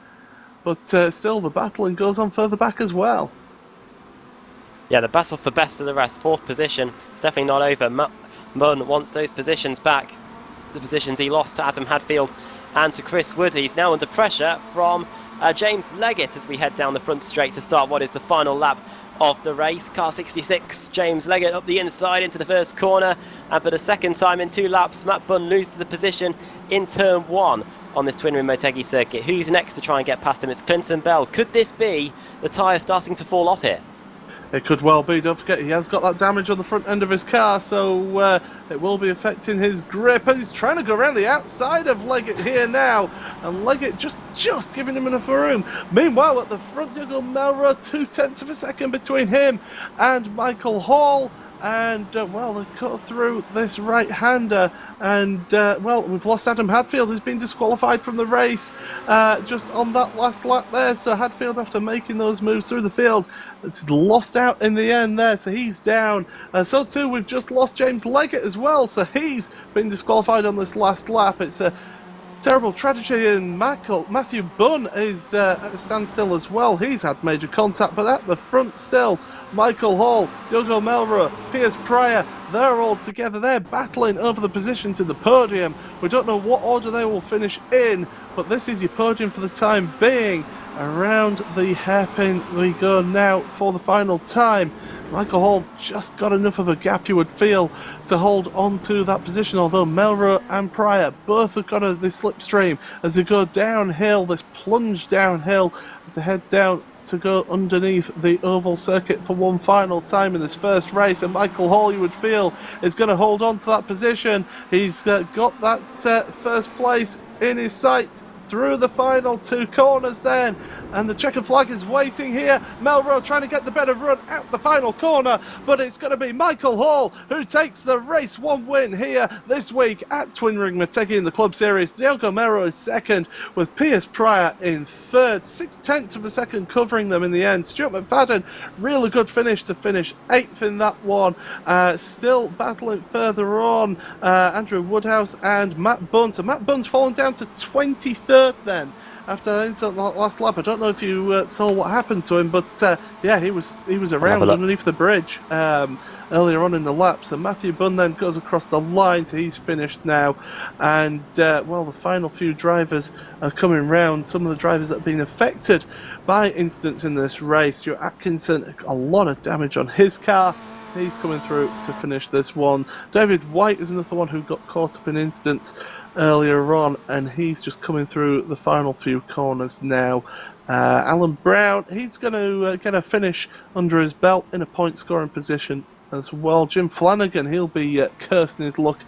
But still, the battling goes on further back as well. Yeah, the battle for best of the rest, 4th position. It's definitely not over. Munn wants those positions back. The positions he lost to Adam Hadfield and to Chris Wood. He's now under pressure from James Leggett as we head down the front straight to start what is the final lap of the race. Car 66, James Leggett up the inside into the first corner, and for the second time in 2 laps, Matt Bunn loses a position in turn 1. on this twin rim Motegi circuit. Who's next to try and get past him? It's Clinton Bell. Could this be the tyre starting to fall off here? It could well be. Don't forget, he has got that damage on the front end of his car, so it will be affecting his grip. And he's trying to go around the outside of Leggett here now, and Leggett just giving him enough room. Meanwhile, at the front, Diogo Melro, 0.2 of a second between him and Michael Hall. And, well, they cut through this right-hander. And, well, we've lost Adam Hadfield. He's been disqualified from the race just on that last lap there. So Hadfield, after making those moves through the field, it's lost out in the end there. So he's down. So, too, we've just lost James Leggett as well. So he's been disqualified on this last lap. It's a terrible tragedy, and Matthew Bunn is at a standstill as well. He's had major contact, but at the front still, Michael Hall, Diogo Melro, Piers Pryor, they're all together. They're battling over the position to the podium. We don't know what order they will finish in, but this is your podium for the time being. Around the hairpin we go now for the final time. Michael Hall just got enough of a gap, you would feel, to hold on to that position, although Melro and Pryor both have got this slipstream as they go downhill, this plunge downhill, as they head down to go underneath the oval circuit for one final time in this first race. And Michael Hall, you would feel, is going to hold on to that position. He's got that first place in his sights through the final two corners then, and the checkered flag is waiting here. Melro trying to get the better run out the final corner, but it's going to be Michael Hall who takes the race one win here this week at Twin Ring Motegi in the Club Series. Diogo Melro is second, with Piers Pryor in third, 0.6 of a second covering them in the end. Stuart McFadden, really good finish to finish 8th in that one. Still battling further on, Andrew Woodhouse and Matt Bunn. So Matt Bunn's fallen down to 23rd then after that incident last lap. I don't know if you saw what happened to him, but yeah, he was around underneath the bridge earlier on in the lap. So Matthew Bunn then goes across the line, so he's finished now. And well, the final few drivers are coming round. Some of the drivers that have been affected by incidents in this race. Stuart Atkinson, a lot of damage on his car. He's coming through to finish this one. David White is another one who got caught up in incidents earlier on, and he's just coming through the final few corners now. Alan Brown, he's going to get a finish under his belt in a point scoring position as well. Jim Flanagan, he'll be cursing his luck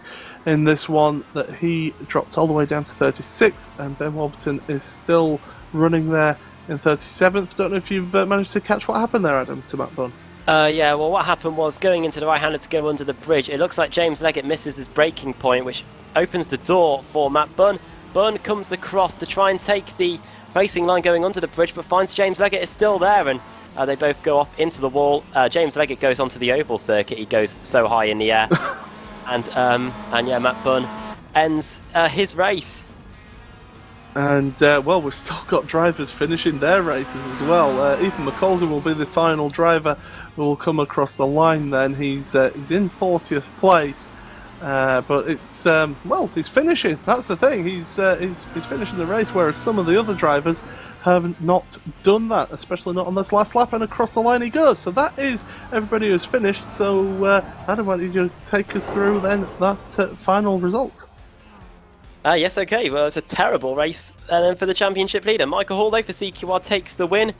in this one, that he dropped all the way down to 36th, and Ben Warburton is still running there in 37th. Don't know if you've managed to catch what happened there, Adam, to Matt Bunn. Yeah, well, what happened was, going into the right-hander to go under the bridge, it looks like James Leggett misses his braking point, which opens the door for Matt Bunn. Bunn comes across to try and take the racing line going under the bridge, but finds James Leggett is still there, and they both go off into the wall. James Leggett goes onto the oval circuit. He goes so high in the air. and yeah, Matt Bunn ends his race. And, well, we've still got drivers finishing their races as well. Ethan McColgan will be the final driver who will come across the line then. He's in 40th place. But it's, well, he's finishing. That's the thing. He's finishing the race, whereas some of the other drivers have not done that, especially not on this last lap, and across the line he goes. So that is everybody who's finished. So, Adam, why don't you take us through then that final result? Yes, okay. Well, it's a terrible race for the championship leader. Michael Hall, though, for CQR takes the win.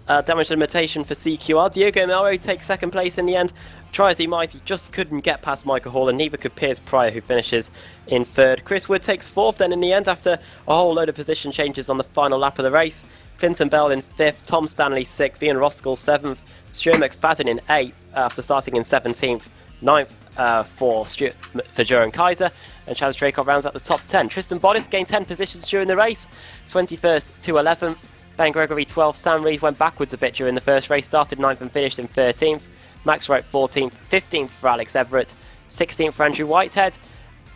Damage limitation for CQR. Diogo Melro takes second place in the end. Try as he might, he just couldn't get past Michael Hall, and neither could Piers Pryor, who finishes in third. Chris Wood takes fourth then in the end after a whole load of position changes on the final lap of the race. Clinton Bell in fifth, Tom Stanley sixth, Ian Roskell seventh, Stuart McFadden in eighth after starting in 17th, ninth for Joran Kaiser, and Chaz Dracov rounds out the top 10. Tristan Bodis gained 10 positions during the race, 21st to 11th. Ben Gregory 12th. Sam Reed went backwards a bit during the first race, started 9th and finished in 13th. Max Wright 14th, 15th for Alex Everett, 16th for Andrew Whitehead.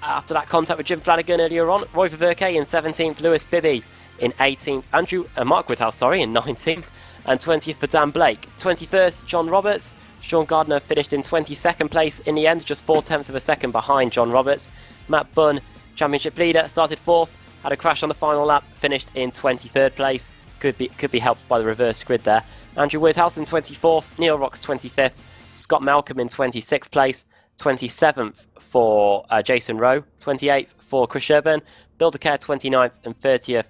After that contact with Jim Flanagan earlier on, Roy Ververke in 17th, Lewis Bibby in 18th, Mark Woodhouse in 19th, and 20th for Dan Blake. 21st, John Roberts. Sean Gardner finished in 22nd place in the end, just 0.4 of a second behind John Roberts. Matt Bunn, championship leader, started 4th, had a crash on the final lap, finished in 23rd place. Could be helped by the reverse grid there. Andrew Woodhouse in 24th, Neil Rocks 25th, Scott Malcolm in 26th place, 27th for Jason Rowe, 28th for Chris Sherburn, Build-A-Care 29th and 30th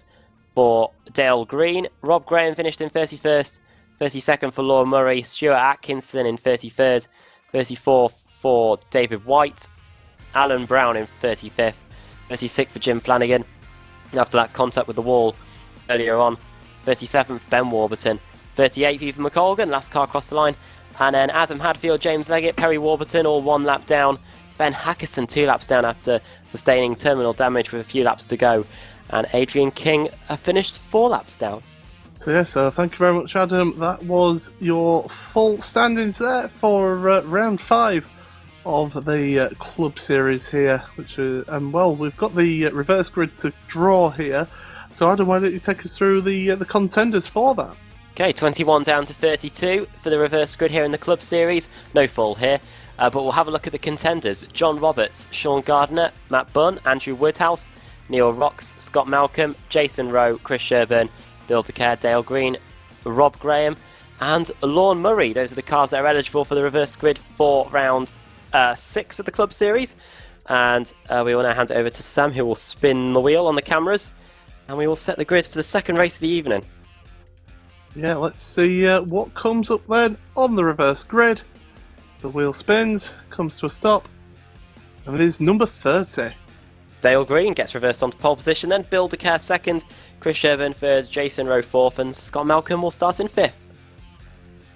for Dale Green. Rob Graham finished in 31st, 32nd for Laura Murray. Stuart Atkinson in 33rd, 34th for David White. Alan Brown in 35th, 36th for Jim Flanagan. After that contact with the wall earlier on, 37th Ben Warburton, 38th Ethan McColgan, last car across the line. And then Adam Hadfield, James Leggett, Perry Warburton all 1 lap down. Ben Hackerson 2 laps down after sustaining terminal damage with a few laps to go. And Adrian King finished 4 laps down. So thank you very much, Adam. That was your full standings there for round 5 of the club series here. Which well, we've got the reverse grid to draw here. So Adam, why don't you take us through the contenders for that? Okay, 21 down to 32 for the reverse grid here in the club series. No fall here. But we'll have a look at the contenders. John Roberts, Sean Gardner, Matt Bunn, Andrew Woodhouse, Neil Rocks, Scott Malcolm, Jason Rowe, Chris Sherburn, Build-A-Care, Dale Green, Rob Graham, and Lorne Murray. Those are the cars that are eligible for the reverse grid for round 6 of the club series. And we will now hand it over to Sam, who will spin the wheel on the cameras, and we will set the grid for the second race of the evening. Yeah, let's see what comes up then on the reverse grid. The wheel spins, comes to a stop, and it is number 30. Dale Green gets reversed onto pole position, then Build-A-Care second, Chris Sherburn third, Jason Rowe fourth, and Scott Malcolm will start in 5th.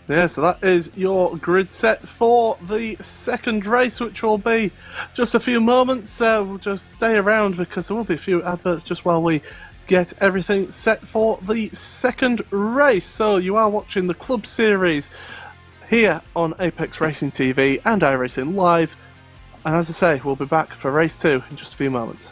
Yeah, so that is your grid set for the second race, which will be just a few moments. We'll just stay around because there will be a few adverts just while we get everything set for the second race. So you are watching the club series here on Apex Racing TV and iRacing Live. And as I say, we'll be back for race 2 in just a few moments.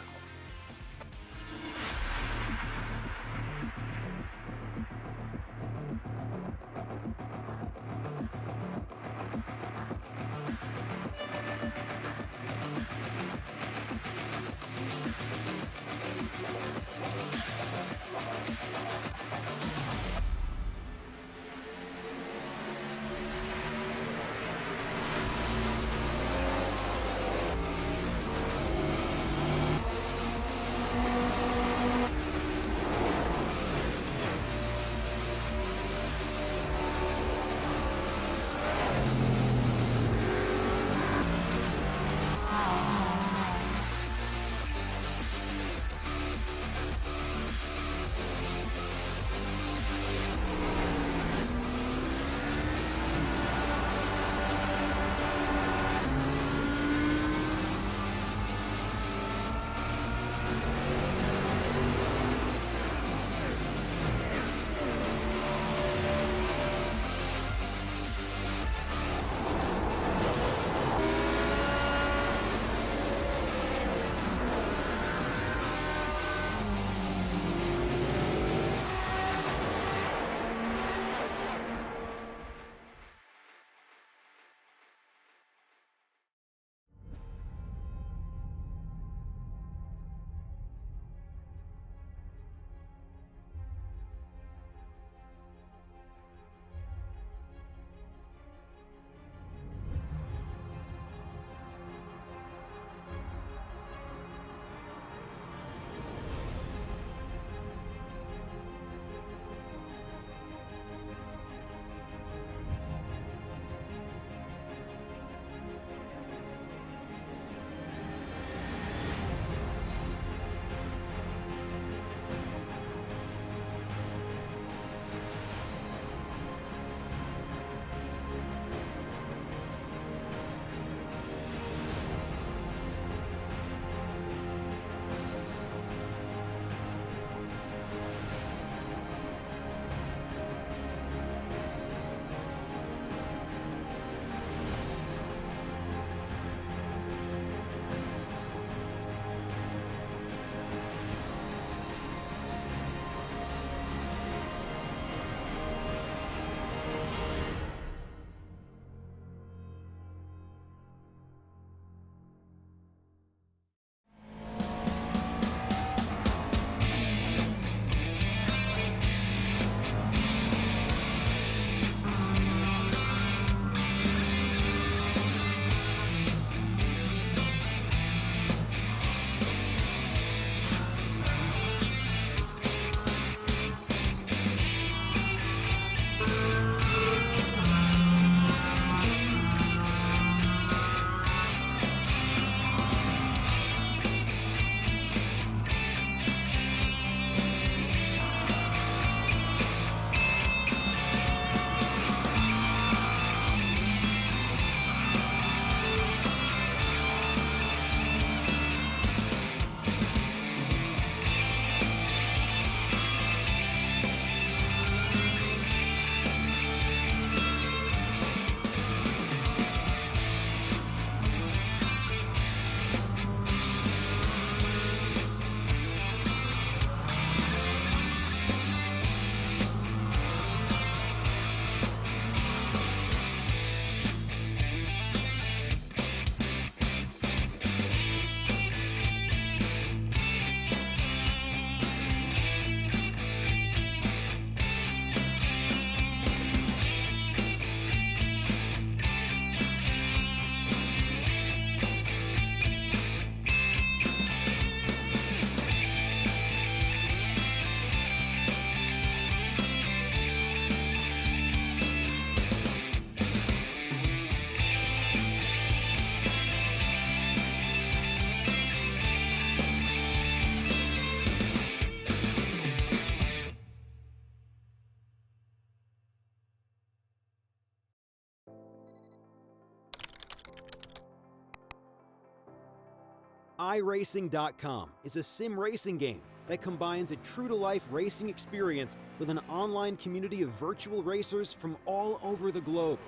iRacing.com is a sim racing game that combines a true-to-life racing experience with an online community of virtual racers from all over the globe.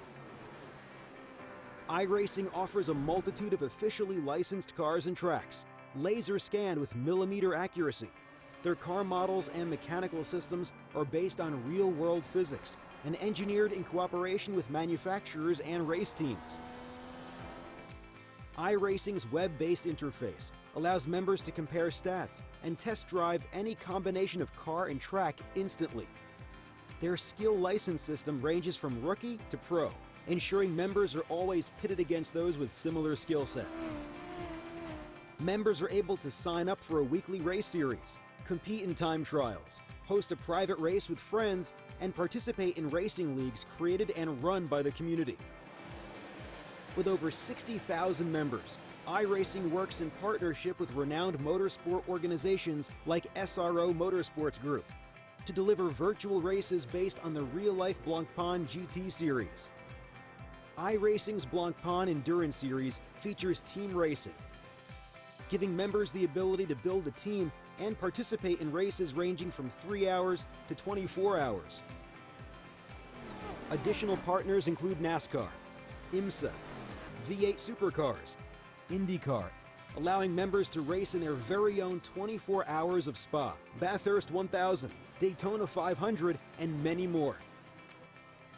iRacing offers a multitude of officially licensed cars and tracks, laser scanned with millimeter accuracy. Their car models and mechanical systems are based on real-world physics and engineered in cooperation with manufacturers and race teams. iRacing's web-based interface allows members to compare stats and test drive any combination of car and track instantly. Their skill license system ranges from rookie to pro, ensuring members are always pitted against those with similar skill sets. Members are able to sign up for a weekly race series, compete in time trials, host a private race with friends, and participate in racing leagues created and run by the community. With over 60,000 members, iRacing works in partnership with renowned motorsport organizations like SRO Motorsports Group to deliver virtual races based on the real-life Blancpain GT series. iRacing's Blancpain Endurance Series features team racing, giving members the ability to build a team and participate in races ranging from 3 hours to 24 hours. Additional partners include NASCAR, IMSA, V8 Supercars, IndyCar, allowing members to race in their very own 24 hours of Spa, Bathurst 1000, Daytona 500, and many more.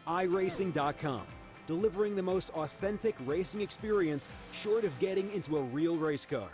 iRacing.com, delivering the most authentic racing experience short of getting into a real race car.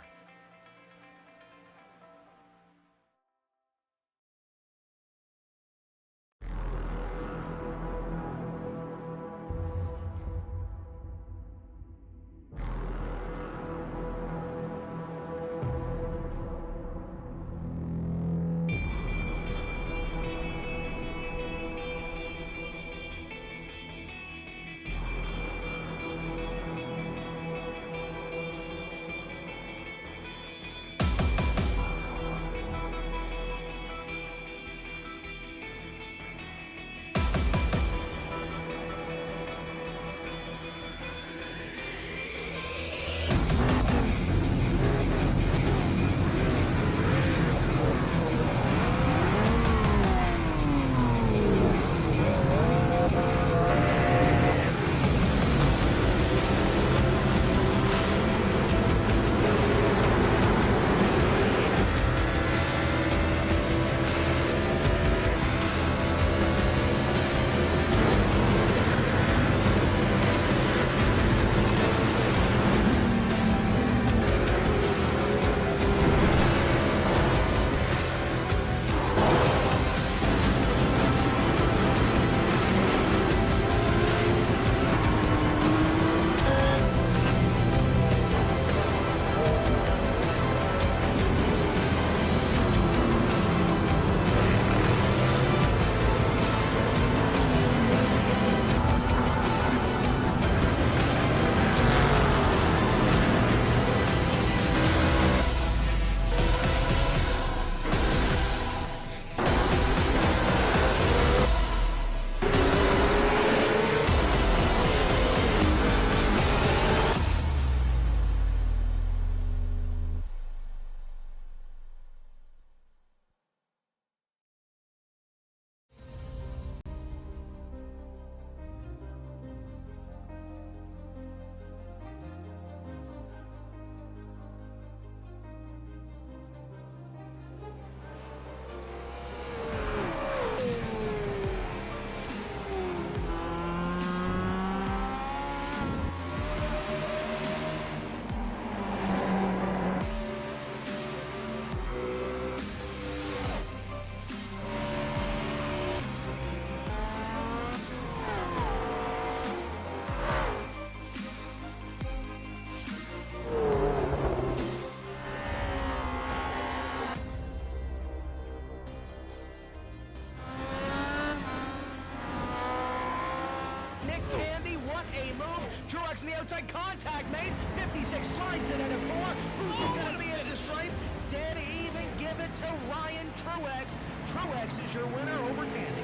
the outside, contact made, 56 slides it at a 4, who's going to be at the stripe, dead even, give it to Ryan Truex. Truex is your winner over Tandy.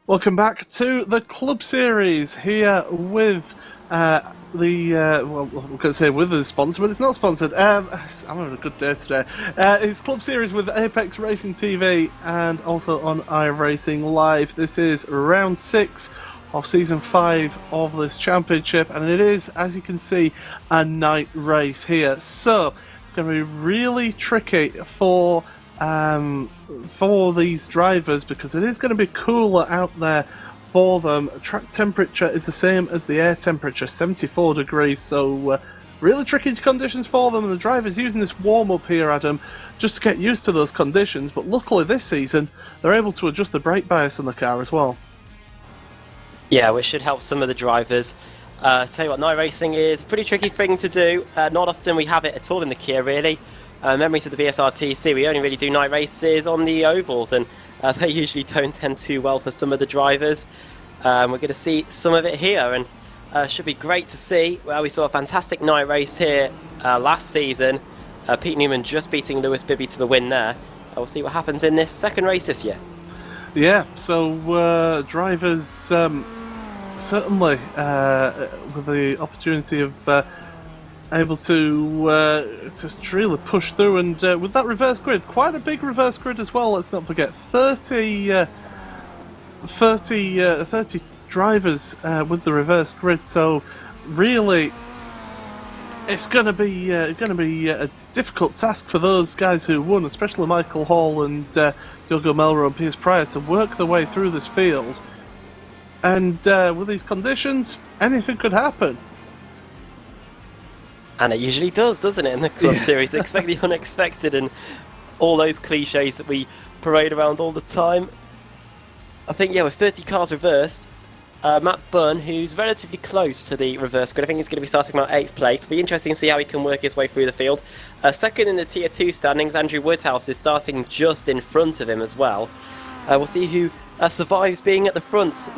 Welcome back to the Club Series here with well, I'm going to say with the sponsor, but it's not sponsored. I'm having a good day today. It's Club Series with Apex Racing TV and also on iRacing Live. This is round 6 of season 5 of this championship, and it is, as you can see, a night race here. So it's going to be really tricky for these drivers because it is going to be cooler out there for them. Track temperature is the same as the air temperature, 74 degrees, so really tricky conditions for them, and the drivers using this warm-up here, Adam, just to get used to those conditions. But luckily this season they're able to adjust the brake bias on the car as well. Yeah, which should help some of the drivers. Tell you what, night racing is a pretty tricky thing to do. Not often we have it at all in the Kia, really. Memories of the BSRTC, we only really do night races on the ovals, and they usually don't tend too well for some of the drivers. We're going to see some of it here, and should be great to see. Well, we saw a fantastic night race here last season. Pete Newman just beating Lewis Bibby to the win there. We'll see what happens in this second race this year. Yeah, so drivers certainly with the opportunity of able to really push through, and with that reverse grid, quite a big reverse grid as well. Let's not forget 30 drivers with the reverse grid. So really, it's going to be a difficult task for those guys who won, especially Michael Hall and Diogo Melro and Piers Pryor, to work their way through this field. And with these conditions, anything could happen. And it usually does, doesn't it, in the Club Series? Expect the unexpected and all those cliches that we parade around all the time. I think, yeah, with 30 cars reversed, Matt Bunn, who's relatively close to the reverse grid, I think he's going to be starting about 8th place. It'll be interesting to see how he can work his way through the field. Second in the Tier 2 standings, Andrew Woodhouse is starting just in front of him as well. We'll see who survives being at the front.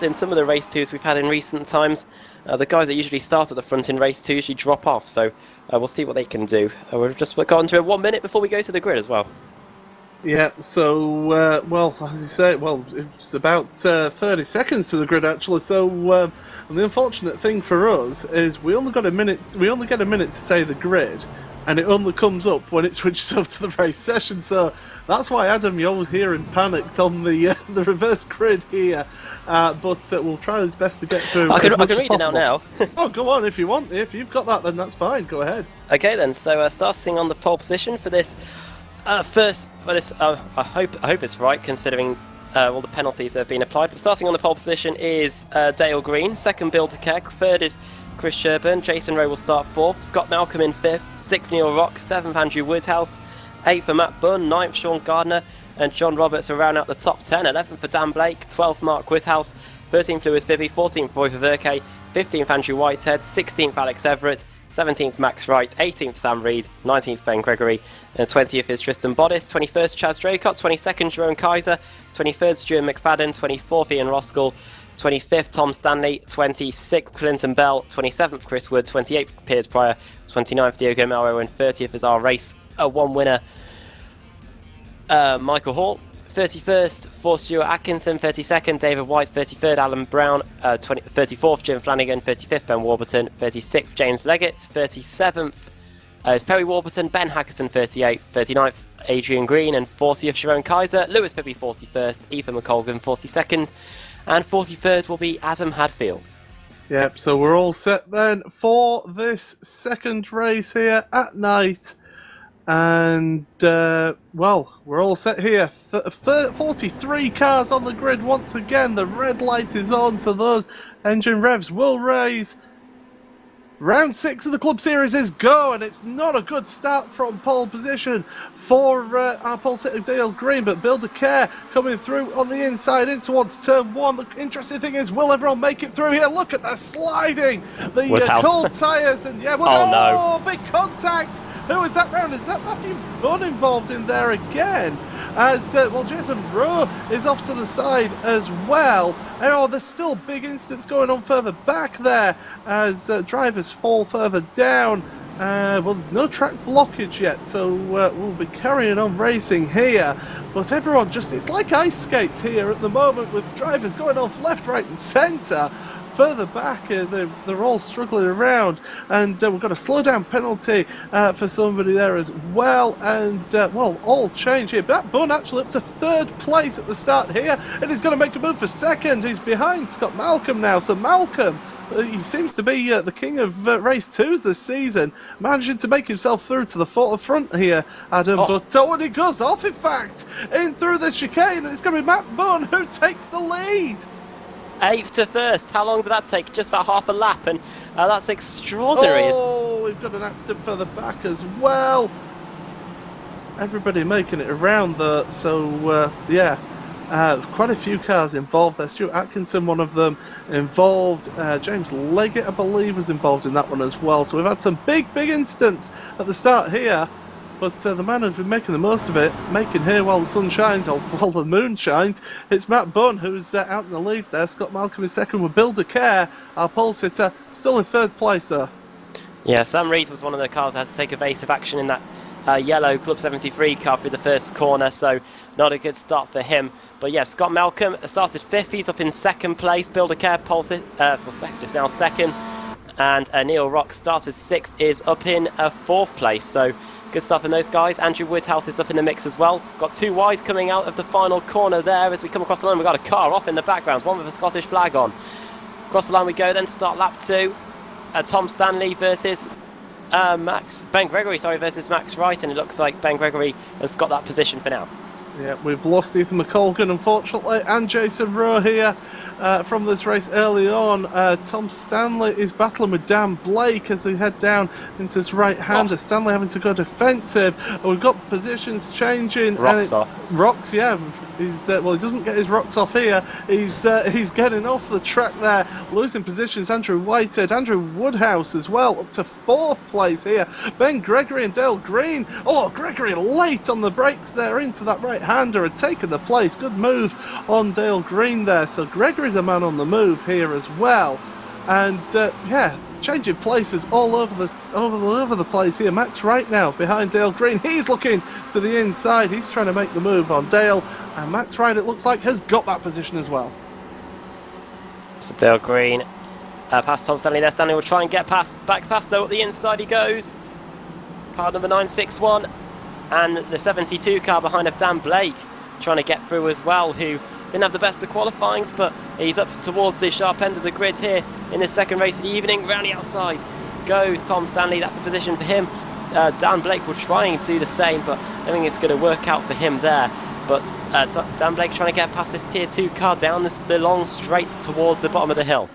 In some of the race 2s we've had in recent times, the guys that usually start at the front in race 2 usually drop off, so we'll see what they can do. We've just got on to 1 minute before we go to the grid as well. Yeah, so, well, as you say, well, it's about 30 seconds to the grid, actually, so and the unfortunate thing for us is we only get a minute to say the grid, and it only comes up when it switches over to the race session, so that's why, Adam, you always hear him panicked on the reverse grid here, but we'll try his best to get through. I can read it now. Oh, go on if you want. If you've got that, then that's fine. Go ahead. Okay, then. So starting on the pole position for this first, well, I hope it's right considering all the penalties that have been applied. But starting on the pole position is Dale Green. Second, Bill DeKeck. Third is Chris Sherburn. Jason Rowe will start 4th. Scott Malcolm in 5th. 6th, Neil Rock. 7th, Andrew Woodhouse. 8th for Matt Bunn. 9th, Sean Gardner. And John Roberts will round out the top 10. 11th for Dan Blake. 12th, Mark Woodhouse. 13th, Lewis Bibby. 14th, Roy Ververke. 15th, Andrew Whitehead. 16th, Alex Everett. 17th, Max Wright. 18th, Sam Reed. 19th, Ben Gregory. And 20th is Tristan Bodis. 21st, Chaz Draycott. 22nd, Jerome Kaiser. 23rd, Stuart McFadden. 24th, Ian Roskell. 25th, Tom Stanley. 26th, Clinton Bell. 27th, Chris Wood. 28th, Piers Pryor. 29th, Diogo Melro. And 30th is our race 1 winner, Michael Hall. 31st for Stuart Atkinson, 32nd David White, 33rd Alan Brown, 34th Jim Flanagan, 35th Ben Warburton, 36th James Leggett, 37th is Perry Warburton, Ben Hackerson 38th, 39th Adrian Green, and 40th Sharon Kaiser, Lewis Bibby 41st, Ethan McColgan 42nd, and 43rd will be Adam Hadfield. Yep, so we're all set then for this second race here at night. And, well, we're all set here. 43 cars on the grid once again. The red light is on, so those engine revs will raise. Round 6 of the Club Series is go, and it's not a good start from pole position for our pole sitter Dale Green, but Bill DeCare coming through on the inside in towards turn 1. The interesting thing is, will everyone make it through here? Look at the sliding, the cold tyres, and yeah, no, big contact. Who is that round? Is that Matthew Bunn involved in there again? As, well, Jason Rowe is off to the side as well. And, oh, there's still big incidents going on further back there as drivers fall further down. Well, there's no track blockage yet, so we'll be carrying on racing here. But everyone it's like ice skates here at the moment, with drivers going off left, right and centre. Further back, they're all struggling around, and we've got a slow down penalty for somebody there as well. And well, all change here. That Bun actually up to 3rd place at the start here, and he's going to make a move for 2nd. He's behind Scott Malcolm now, so Malcolm, he seems to be the king of race 2s this season, managing to make himself through to the front here, Adam. But when he goes off, in fact, in through the chicane, and it's going to be Matt Bunn who takes the lead. 8th to 1st. How long did that take? Just about half a lap, and that's extraordinary. Oh, we've got an accident further back as well. Everybody making it around though, so yeah. Quite a few cars involved there. Stuart Atkinson, one of them involved. James Leggett, I believe, was involved in that one as well. So we've had some big incidents at the start here. But the man has been making the most of it, making hay while the sun shines, or while the moon shines. It's Matt Bunn who's out in the lead there. Scott Malcolm is 2nd with Builder Care, our pole sitter, still in 3rd place though. Yeah, Sam Reed was one of the cars that had to take evasive action in that yellow Club 73 car through the first corner, so not a good start for him. But yeah, Scott Malcolm started 5th, he's up in 2nd place. Builder Care is now 2nd, and Neil Rock started 6th, is up in 4th place. So good stuff in those guys. Andrew Woodhouse is up in the mix as well. Got 2 wide coming out of the final corner there as we come across the line. We've got a car off in the background, one with a Scottish flag on. Across the line we go then, start lap 2. Tom Stanley versus Ben Gregory, versus Max Wright, and it looks like Ben Gregory has got that position for now. Yeah, we've lost Ethan McColgan, unfortunately, and Jason Rowe here from this race early on. Tom Stanley is battling with Dan Blake as they head down into his right-hander. Stanley having to go defensive. We've got positions changing. Rocks off. Rocks, yeah. He's well, he doesn't get his rocks off here. He's getting off the track there, losing positions. Andrew Whitehead, Andrew Woodhouse as well, up to 4th place here. Ben Gregory and Dale Green. Oh, Gregory late on the brakes there into that right-hander and taken the place. Good move on Dale Green there. So Gregory's a man on the move here as well. And yeah, changing places all over the place here. Max Wright now behind Dale Green. He's looking to the inside. He's trying to make the move on Dale. And Max Wright, it looks like, has got that position as well. So Dale Green past Tom Stanley there. Stanley will try and get back past though. At the inside he goes. Car number 961. And the 72 car behind of Dan Blake trying to get through as well, who didn't have the best of qualifyings, but he's up towards the sharp end of the grid here in this 2nd race of the evening. Round the outside goes Tom Stanley. That's the position for him. Dan Blake will try and do the same, but I think it's going to work out for him there. But Dan Blake trying to get past this Tier 2 car down the long straight towards the bottom of the hill.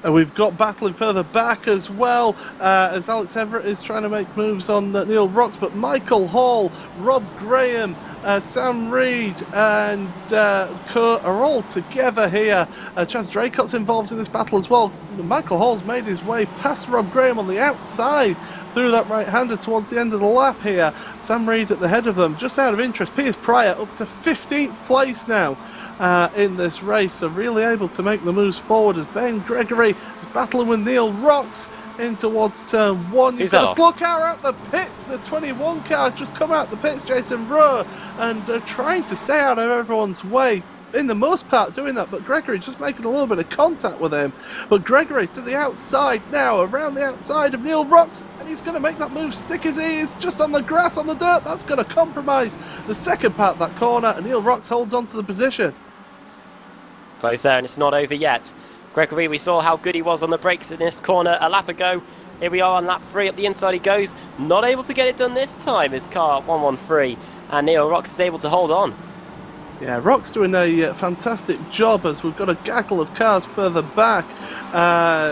And we've got battling further back as well, as Alex Everett is trying to make moves on Neil Rocks, but Michael Hall, Rob Graham, Sam Reed and Kurt are all together here. Chaz Draycott's involved in this battle as well. Michael Hall's made his way past Rob Graham on the outside through that right-hander towards the end of the lap here. Sam Reed at the head of them. Just out of interest, Piers Pryor up to 15th place now in this race, so really able to make the moves forward as Ben Gregory is battling with Neil Rocks in towards turn 1. You've got a slow car out the pits. The 21 car just come out the pits, Jason Rowe, and trying to stay out of everyone's way. In the most part doing that, but Gregory just making a little bit of contact with him. But Gregory to the outside now, around the outside of Neil Rocks, and he's going to make that move stick as he is just on the grass, on the dirt. That's going to compromise the second part of that corner, and Neil Rocks holds on to the position. Close there, and it's not over yet. Gregory, we saw how good he was on the brakes in this corner a lap ago. Here we are on lap 3, up the inside he goes. Not able to get it done this time, his car 113, and Neil Rocks is able to hold on. Yeah, Rock's doing a fantastic job as we've got a gaggle of cars further back.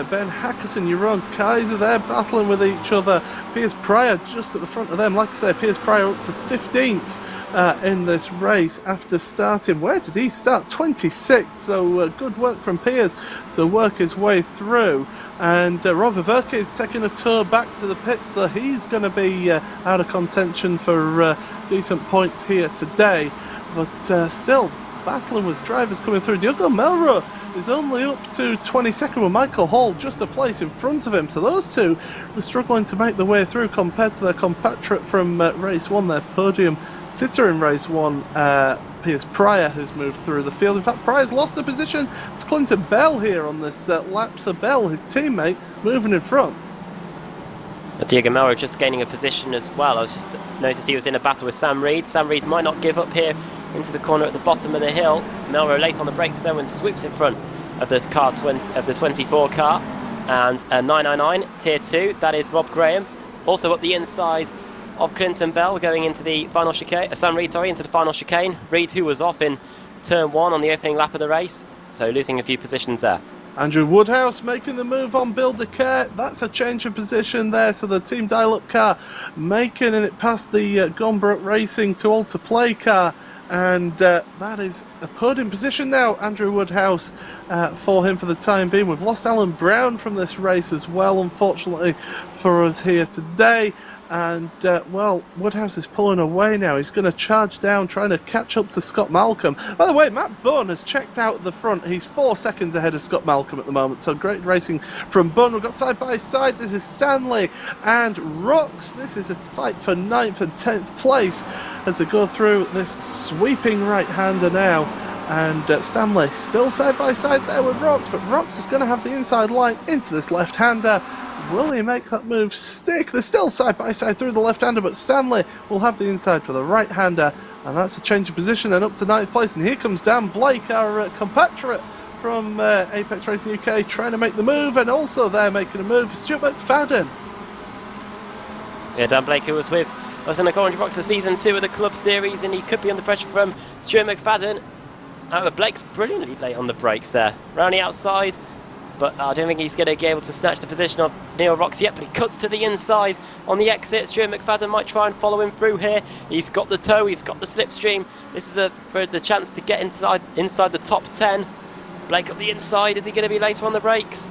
Ben Hackerson, Jeroen Kaiser there battling with each other. Piers Pryor just at the front of them. Like I say, Piers Pryor up to 15th in this race after starting. Where did he start? 26th. So good work from Piers to work his way through. And Rob Verke is taking a tour back to the pits, so he's going to be out of contention for decent points here today. But still, battling with drivers coming through. Diogo Melro is only up to 22nd with Michael Hall just a place in front of him. So those two are struggling to make their way through compared to their compatriot from race 1, their podium sitter in race 1, Piers Pryor, who's moved through the field. In fact, Pryor's lost a position. It's Clinton Bell here on this lap. So Bell, his teammate, moving in front. Diego Melro just gaining a position as well. I was just noticed he was in a battle with Sam Reed. Sam Reed might not give up here into the corner at the bottom of the hill. Melro late on the brakes though and sweeps in front of the car of the 24 car. And 999 tier 2, that is Rob Graham. Also up the inside of Clinton Bell going into the final chicane. Sam Reed, sorry, into the final chicane. Reed, who was off in turn 1 on the opening lap of the race, so losing a few positions there. Andrew Woodhouse making the move on Bill DeCare. That's a change of position there. So the Team Dial-Up car making it past the Gombrook Racing to All to Play car. And that is a podium position now, Andrew Woodhouse, for him for the time being. We've lost Alan Brown from this race as well, unfortunately, for us here today. And, well, Woodhouse is pulling away now. He's going to charge down, trying to catch up to Scott Malcolm. By the way, Matt Bunn has checked out at the front. He's 4 seconds ahead of Scott Malcolm at the moment. So great racing from Bunn. We've got side by side. This is Stanley and Rocks. This is a fight for 9th and 10th place as they go through this sweeping right-hander now. And Stanley still side by side there with Rocks, but Rocks is going to have the inside line into this left-hander. Will he make that move stick? They're still side by side through the left-hander, but Stanley will have the inside for the right-hander, and that's a change of position and up to 9th place. And here comes Dan Blake, our compatriot from Apex Racing UK, trying to make the move, and also there making a move, Stuart McFadden. Yeah, Dan Blake, who was with us in the Orange Box of Season 2 of the Club Series, and he could be under pressure from Stuart McFadden. However, Blake's brilliantly late on the brakes there, round the outside. But I don't think he's going to be able to snatch the position of Neil Rocks yet, but he cuts to the inside on the exit. Stuart McFadden might try and follow him through here. He's got the tow, he's got the slipstream. This is for the chance to get inside the top 10. Blake up the inside, is he going to be later on the brakes?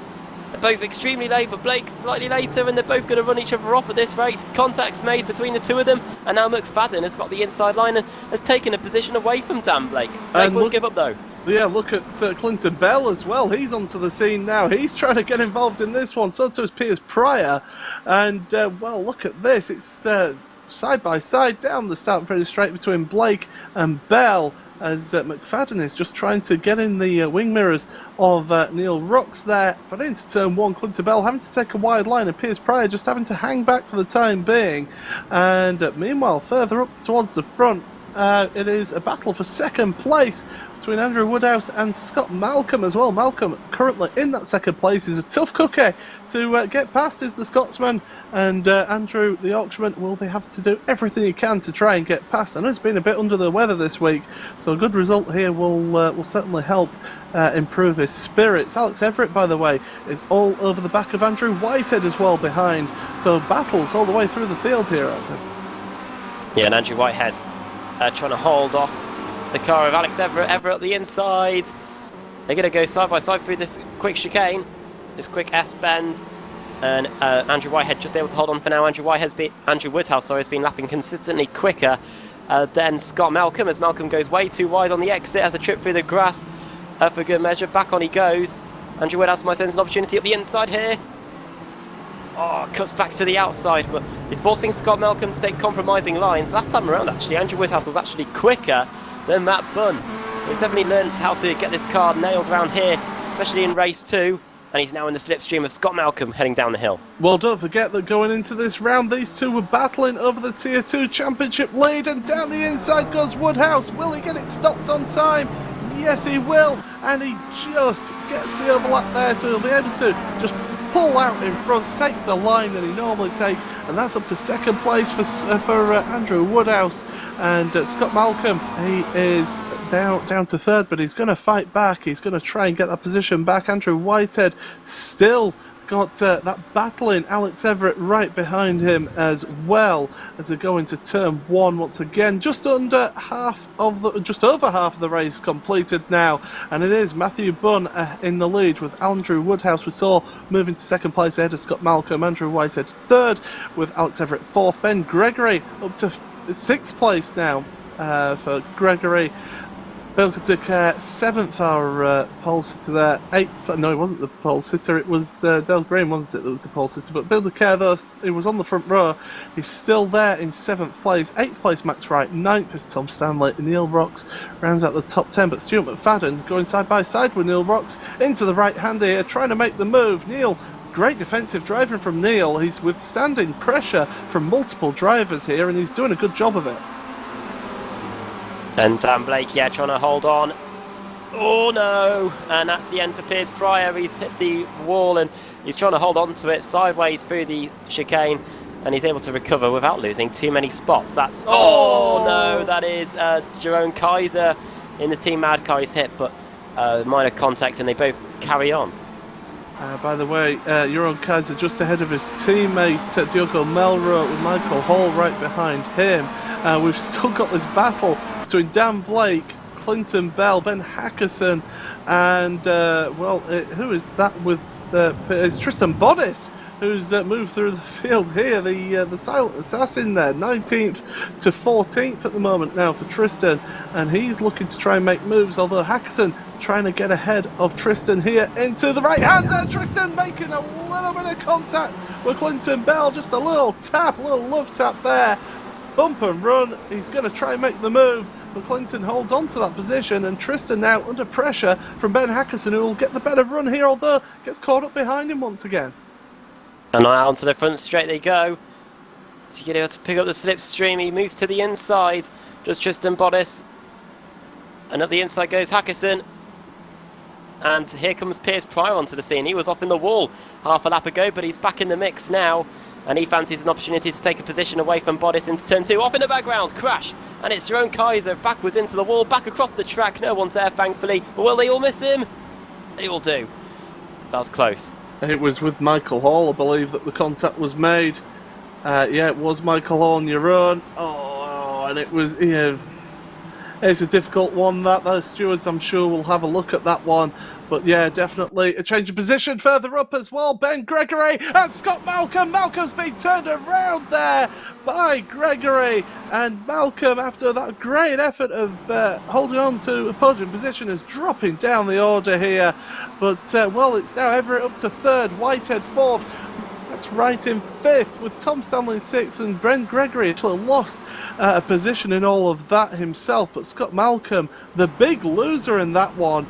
They're both extremely late, but Blake's slightly later, and they're both going to run each other off at this rate. Contacts made between the two of them, and now McFadden has got the inside line and has taken a position away from Dan Blake. Blake won't give up though. Yeah, look at Clinton Bell as well. He's onto the scene now. He's trying to get involved in this one. So too is Piers Pryor. And, well, look at this. It's side by side down the start very straight between Blake and Bell, as McFadden is just trying to get in the wing mirrors of Neil Rocks there. But into turn 1, Clinton Bell having to take a wide line, and Piers Pryor just having to hang back for the time being. And meanwhile, further up towards the front, it is a battle for second place between Andrew Woodhouse and Scott Malcolm as well. Malcolm currently in that second place. Is a tough cookie to get past, is the Scotsman, and Andrew the Yorkshireman will be having to do everything he can to try and get past. I know he's been a bit under the weather this week, so a good result here will certainly help improve his spirits. Alex Everett, by the way, is all over the back of Andrew Whitehead as well behind, so battles all the way through the field here. Yeah, and Andrew Whitehead trying to hold off the car of Alex Everett. Everett up the inside. They're going to go side by side through this quick chicane, this quick S-bend, and Andrew Whitehead just able to hold on for now. Andrew Woodhouse has been lapping consistently quicker than Scott Malcolm, as Malcolm goes way too wide on the exit, has a trip through the grass for good measure. Back on he goes. Andrew Woodhouse might sense an opportunity up the inside here. Oh, cuts back to the outside, but he's forcing Scott Malcolm to take compromising lines. Last time around, actually, Andrew Woodhouse was actually quicker than Matt Bunn. So he's definitely learned how to get this car nailed around here, especially in race 2. And he's now in the slipstream of Scott Malcolm heading down the hill. Well, don't forget that going into this round, these two were battling over the Tier 2 Championship lead, and down the inside goes Woodhouse. Will he get it stopped on time? Yes, he will, and he just gets the overlap there, so he'll be able to just pull out in front, take the line that he normally takes, and that's up to second place for Andrew Woodhouse. And Scott Malcolm, he is down to third, but he's going to fight back. He's going to try and get that position back. Andrew Whitehead still got that battling Alex Everett right behind him as well, as they go into turn 1 once again. Just over half of the race completed now, and it is Matthew Bunn in the lead with Andrew Woodhouse. We saw moving to second place ahead of Scott Malcolm. Andrew Whitehead third with Alex Everett fourth. Ben Gregory up to 6th place now for Gregory. Belgica 7th, our pole sitter there. 8th, no, it wasn't the pole sitter, it was Dale Green, wasn't it, that was the pole sitter. But Belgica, though, he was on the front row. He's still there in 7th place. 8th place, Max Wright. 9th is Tom Stanley. Neil Rocks rounds out the top 10. But Stuart McFadden going side by side with Neil Rocks into the right hand here, trying to make the move. Neil, great defensive driving from Neil. He's withstanding pressure from multiple drivers here, and he's doing a good job of it. And Dan Blake, yeah, trying to hold on. Oh no! And that's the end for Piers Pryor. He's hit the wall and he's trying to hold on to it sideways through the chicane, and he's able to recover without losing too many spots. That's... Oh no! That is Jerome Kaiser in the Team Mad car. He's hit, but minor contact, and they both carry on. By the way, Jeroen Kaiser just ahead of his teammate Diogo Melro, with Michael Hall right behind him. We've still got this battle between Dan Blake, Clinton Bell, Ben Hackerson, and who is that with? It's Tristan Bodis, who's moved through the field here. The silent assassin there, 19th to 14th at the moment now for Tristan, and he's looking to try and make moves. Although Hackerson trying to get ahead of Tristan here into the right hand there. Tristan making a little bit of contact with Clinton Bell, just a little tap, a little love tap there. Bump and run. He's going to try and make the move, but Clinton holds on to that position, and Tristan now under pressure from Ben Hackerson, who will get the better run here, although gets caught up behind him once again. And out onto the front straight they go. Is he going to be able to pick up the slipstream? He moves to the inside. Does Tristan Bodis. And up the inside goes Hackerson. And here comes Piers Pryor onto the scene. He was off in the wall half a lap ago, but he's back in the mix now. And he fancies an opportunity to take a position away from Bodis into turn 2. Off in the background, crash. And it's Jerome Kaiser backwards into the wall, back across the track. No one's there, thankfully. But will they all miss him? They all do. That was close. It was with Michael Hall, I believe, that the contact was made. Yeah, it was Michael Hall on your own. Oh, and it was... Yeah, it's a difficult one, that. The stewards, I'm sure, will have a look at that one. But yeah, definitely a change of position further up as well. Ben Gregory and Scott Malcolm. Malcolm's been turned around there by Gregory. And Malcolm, after that great effort of holding on to a podium position, is dropping down the order here. But, well, it's now Everett up to 3rd, Whitehead 4th. That's right in 5th, with Tom Stanley in 6th, and Ben Gregory actually lost a position in all of that himself. But Scott Malcolm, the big loser in that one,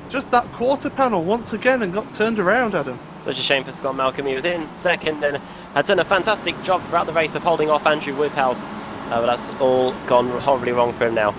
just that quarter panel once again, and got turned around, Adam. Such a shame for Scott Malcolm. He was in 2nd and had done a fantastic job throughout the race of holding off Andrew Woodhouse. But that's all gone horribly wrong for him now.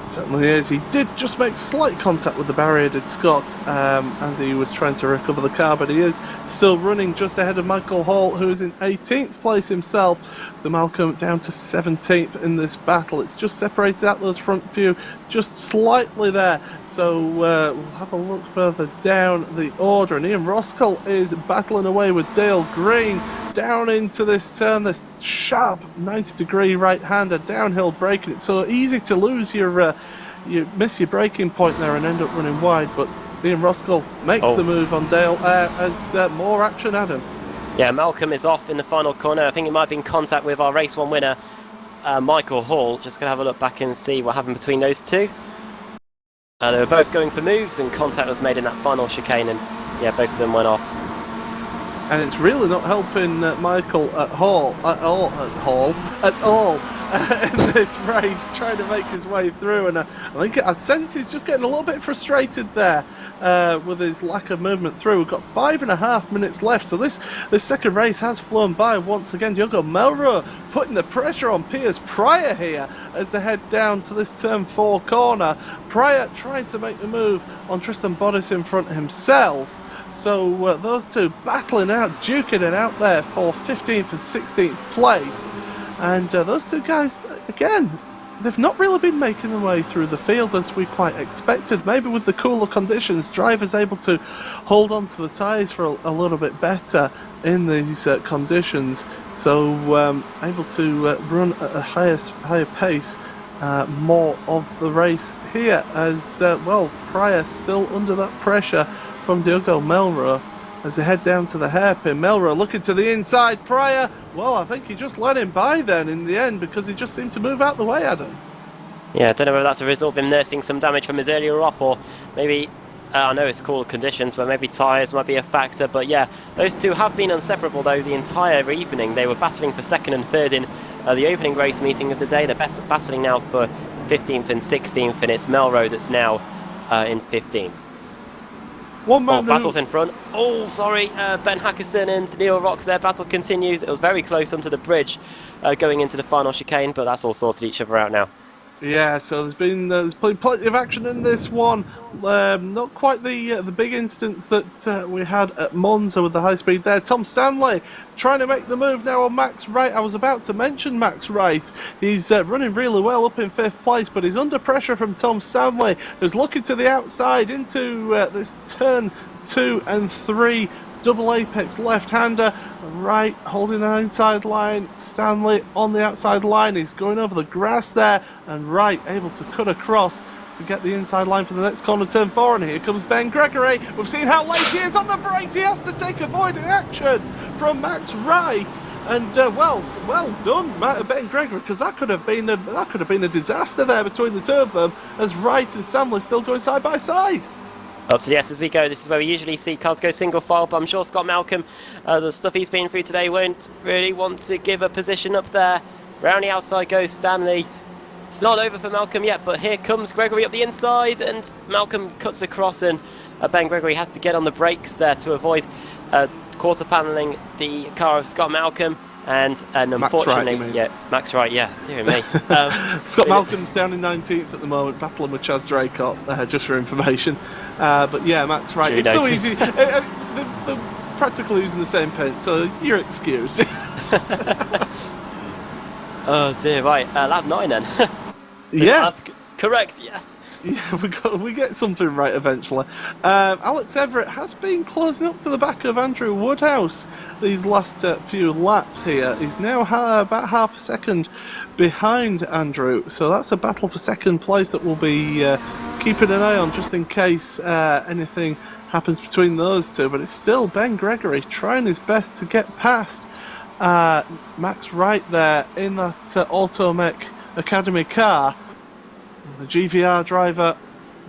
Certainly is. He did just make slight contact with the barrier, did Scott, as he was trying to recover the car, but he is still running just ahead of Michael Hall, who is in 18th place himself. So Malcolm down to 17th in this battle. It's just separated out those front few just slightly there. So we'll have a look further down the order, and Ian Roskell is battling away with Dale Green down into this turn, this sharp 90-degree right-hander, downhill braking. It's so easy to lose your, you miss your braking point there and end up running wide, but Ian Roskell makes the move on Dale as more action, Adam. Yeah, Malcolm is off in the final corner. I think it might have been contact with our race 1 winner, Michael Hall. Just going to have a look back and see what happened between those two. They were both going for moves, and contact was made in that final chicane, and yeah, both of them went off. And it's really not helping Michael at all in this race, trying to make his way through. And I sense he's just getting a little bit frustrated there with his lack of movement through. We've got 5.5 minutes left, so this second race has flown by once again. Diogo Melro putting the pressure on Piers Pryor here as they head down to this turn 4 corner. Pryor trying to make the move on Tristan Bodis in front himself. So those two battling out, duking it out there for 15th and 16th place. And those two guys, again, they've not really been making their way through the field as we quite expected. Maybe with the cooler conditions, drivers able to hold on to the tyres for a little bit better in these conditions. So able to run at a higher pace more of the race here, as well, Pryor still under that pressure from Diogo Melro as they head down to the hairpin. Melro looking to the inside. Pryor, well, I think he just let him by then in the end, because he just seemed to move out the way, Adam. Yeah, I don't know whether that's a result of him nursing some damage from his earlier off, or maybe, I know it's cool conditions, but maybe tyres might be a factor. But yeah, those two have been inseparable though the entire evening. They were battling for second and third in the opening race meeting of the day. They're battling now for 15th and 16th, and it's Melrose that's now in 15th. One man battle's in front. Oh, sorry, Ben Hackerson and Neil Rocks, their battle continues. It was very close onto the bridge going into the final chicane, but that's all sorted each other out now. Yeah, so there's been plenty of action in this one. Not quite the big instance that we had at Monza with the high speed there. Tom Stanley trying to make the move now on Max Wright. I was about to mention Max Wright. He's running really well up in 5th place, but he's under pressure from Tom Stanley, who's looking to the outside into this turn 2 and 3. Double apex left-hander, Wright holding an inside line, Stanley on the outside line. He's going over the grass there, and Wright able to cut across to get the inside line for the next corner, turn 4, and here comes Ben Gregory. We've seen how late he is on the brakes. He has to take avoiding action from Max Wright, and well done, Ben Gregory, because that could have been a disaster there between the two of them, as Wright and Stanley still going side by side. Up to the S as we go. This is where we usually see cars go single file, but I'm sure Scott Malcolm, the stuff he's been through today, won't really want to give a position up there. Round the outside goes Stanley. It's not over for Malcolm yet, but here comes Gregory up the inside, and Malcolm cuts across, and Ben Gregory has to get on the brakes there to avoid quarter panelling the car of Scott Malcolm. And unfortunately, Max Wright, yes, dear me. Scott Malcolm's down in 19th at the moment, battling with Chaz Draycott, just for information. But yeah, Max Wright, it's so easy. They're practically using the same paint, so you're excused. Oh dear, right, lap 9 then. Yeah. That's correct, yes. Yeah, we get something right eventually. Alex Everett has been closing up to the back of Andrew Woodhouse these last few laps here. He's now about half a second behind Andrew, so that's a battle for second place that we'll be keeping an eye on just in case anything happens between those two. But it's still Ben Gregory trying his best to get past Max Wright there in that Automech Academy car. The GVR driver,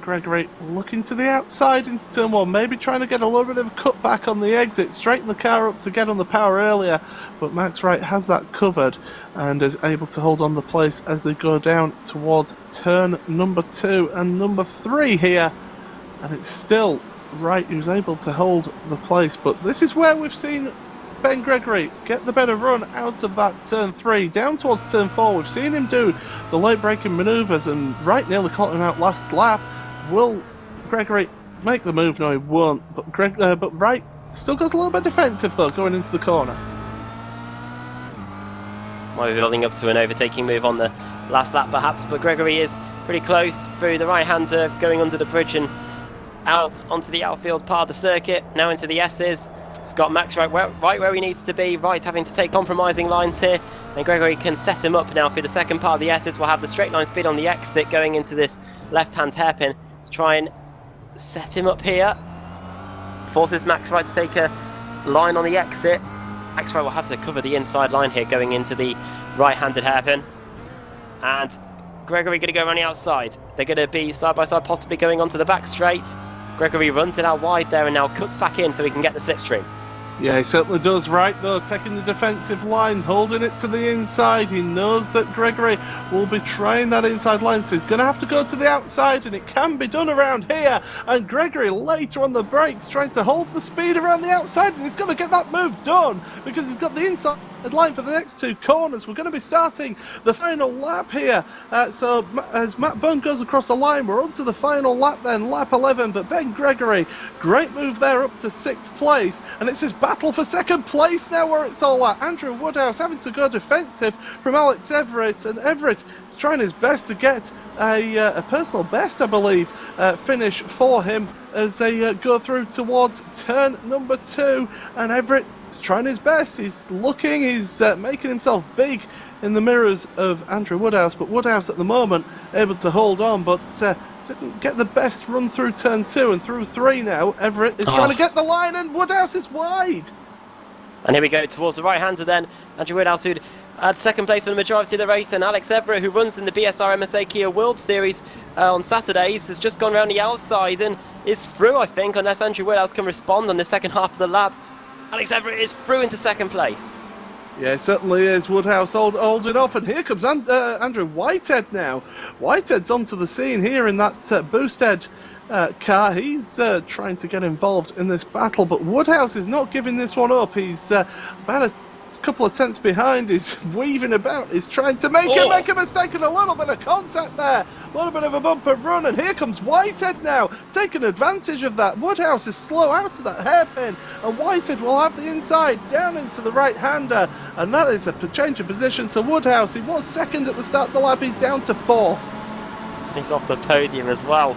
Gregory, looking to the outside into turn 1, maybe trying to get a little bit of a cut back on the exit, straighten the car up to get on the power earlier, but Max Wright has that covered and is able to hold on the place as they go down towards turn number 2 and number 3 here, and it's still Wright who's able to hold the place, but this is where we've seen Ben Gregory get the better run out of that turn 3 down towards turn 4. We've seen him do the late braking manoeuvres, and Wright nearly caught him out last lap. Will Gregory make the move? No, he won't. But Wright still goes a little bit defensive though, going into the corner. Might be building up to an overtaking move on the last lap perhaps, but Gregory is pretty close through the right-hander, going under the bridge and out onto the outfield part of the circuit, now into the S's. It's got Max right where he needs to be. Wright having to take compromising lines here, and Gregory can set him up now for the second part of the S's. We'll have the straight line speed on the exit going into this left-hand hairpin to try and set him up here. Forces Max Wright to take a line on the exit. Max Wright will have to cover the inside line here going into the right-handed hairpin. And Gregory going to go around the outside. They're going to be side by side, possibly going onto the back straight. Gregory runs it out wide there and now cuts back in so he can get the slipstream. Yeah, he certainly does. Right though, taking the defensive line, holding it to the inside. He knows that Gregory will be trying that inside line, so he's going to have to go to the outside, and it can be done around here. And Gregory later on the brakes trying to hold the speed around the outside, and he's going to get that move done because he's got the inside line for the next two corners. We're going to be starting the final lap here. So as Matt Bunn goes across the line, we're on to the final lap then, lap 11. But Ben Gregory, great move there up to 6th place, and it's his battle for second place now where it's all at. Andrew Woodhouse having to go defensive from Alex Everett, and Everett is trying his best to get a personal best, I believe, finish for him as they go through towards turn number 2, and Everett is trying his best. He's looking, he's making himself big in the mirrors of Andrew Woodhouse, but Woodhouse at the moment able to hold on, but didn't get the best run through turn 2 and through 3 now. Everett is trying to get the line, and Woodhouse is wide. And here we go towards the right-hander then. Andrew Woodhouse, who'd At second place for the majority of the race, and Alex Everett, who runs in the BSR MSA Kia World Series on Saturdays, has just gone around the outside and is through, I think, unless Andrew Woodhouse can respond on the second half of the lap. Alex Everett is through into second place. Yeah, it certainly is. Woodhouse holding off, and here comes Andrew Whitehead now. Whitehead's onto the scene here in that boosted car. He's trying to get involved in this battle, but Woodhouse is not giving this one up. He's about a couple of tenths behind. He's weaving about. He's trying to make a mistake, and a little bit of contact there. A little bit of a bump and run, and here comes Whitehead now, taking advantage of that. Woodhouse is slow out of that hairpin, and Whitehead will have the inside down into the right-hander, and that is a change of position. So Woodhouse, he was second at the start of the lap, he's down to fourth. He's off the podium as well.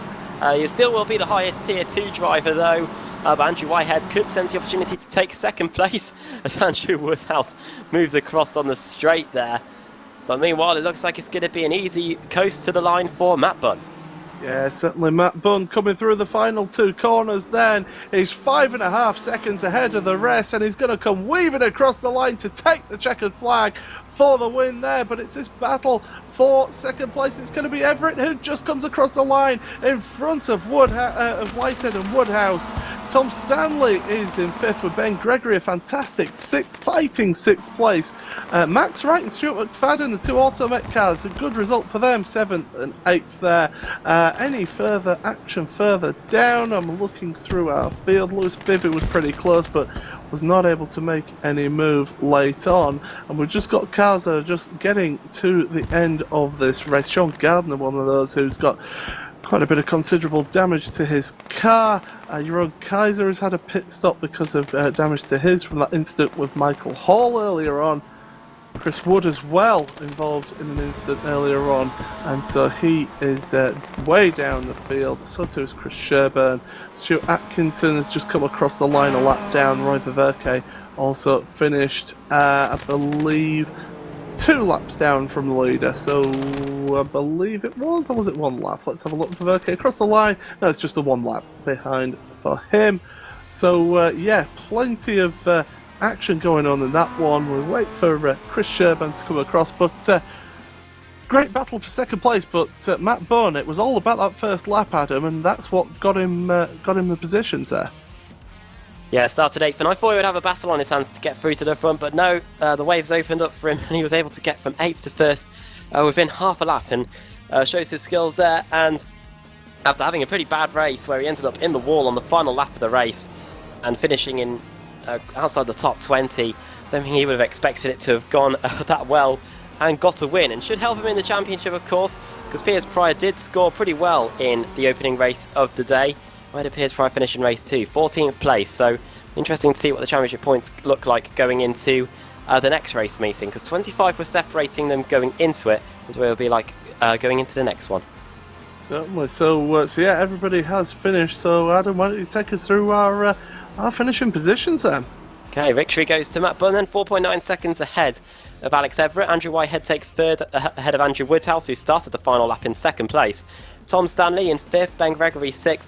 He still will be the highest Tier 2 driver though. But Andrew Whitehead could sense the opportunity to take second place as Andrew Woodhouse moves across on the straight there. But meanwhile, it looks like it's going to be an easy coast to the line for Matt Bunn. Yeah, certainly Matt Bunn coming through the final two corners then. He's 5.5 seconds ahead of the rest, and he's going to come weaving across the line to take the checkered flag for the win there. But it's this battle for second place. It's going to be Everett who just comes across the line in front of Whitehead and Woodhouse. Tom Stanley is in fifth with Ben Gregory, a fantastic fighting sixth place. Max Wright and Stuart McFadden, the two Automet cars, a good result for them, 7th and 8th there. Any further action further down? I'm looking through our field. Lewis Bibby was pretty close, but was not able to make any move late on. And we've just got cars that are just getting to the end of this race. Sean Gardner, one of those who's got quite a bit of considerable damage to his car. Jeroen Kaiser has had a pit stop because of damage to his from that incident with Michael Hall earlier on. Chris Wood as well involved in an incident earlier on, and so he is way down the field. So too is Chris Sherburn. Stuart Atkinson has just come across the line a lap down. Roy Viverke also finished, I believe, 2 laps down from the leader. So I believe it was, or was it 1 lap? Let's have a look. Viverke across the line. No, it's just a 1 lap behind for him. So yeah, plenty of action going on in that one. We'll wait for Chris Sherburn to come across, but great battle for second place. But Matt Bunn, it was all about that first lap, Adam, and that's what got him the positions there. Yeah, started 8th, and I thought he would have a battle on his hands to get through to the front, but no, the waves opened up for him, and he was able to get from 8th to 1st within half a lap, and shows his skills there. And after having a pretty bad race where he ended up in the wall on the final lap of the race and finishing in outside the top 20, I don't think he would have expected it to have gone that well and got a win, and should help him in the championship, of course, because Piers Pryor did score pretty well in the opening race of the day. Where did Piers Pryor finish in race 2? 14th place, so interesting to see what the championship points look like going into the next race meeting, because 25 were separating them going into it, and what it'll be like going into the next one. Certainly. So yeah, everybody has finished. So Adam, why don't you take us through our finishing positions then? Okay, victory goes to Matt Bunn then, 4.9 seconds ahead of Alex Everett. Andrew Whitehead takes 3rd ahead of Andrew Woodhouse, who started the final lap in 2nd place. Tom Stanley in 5th, Ben Gregory 6th,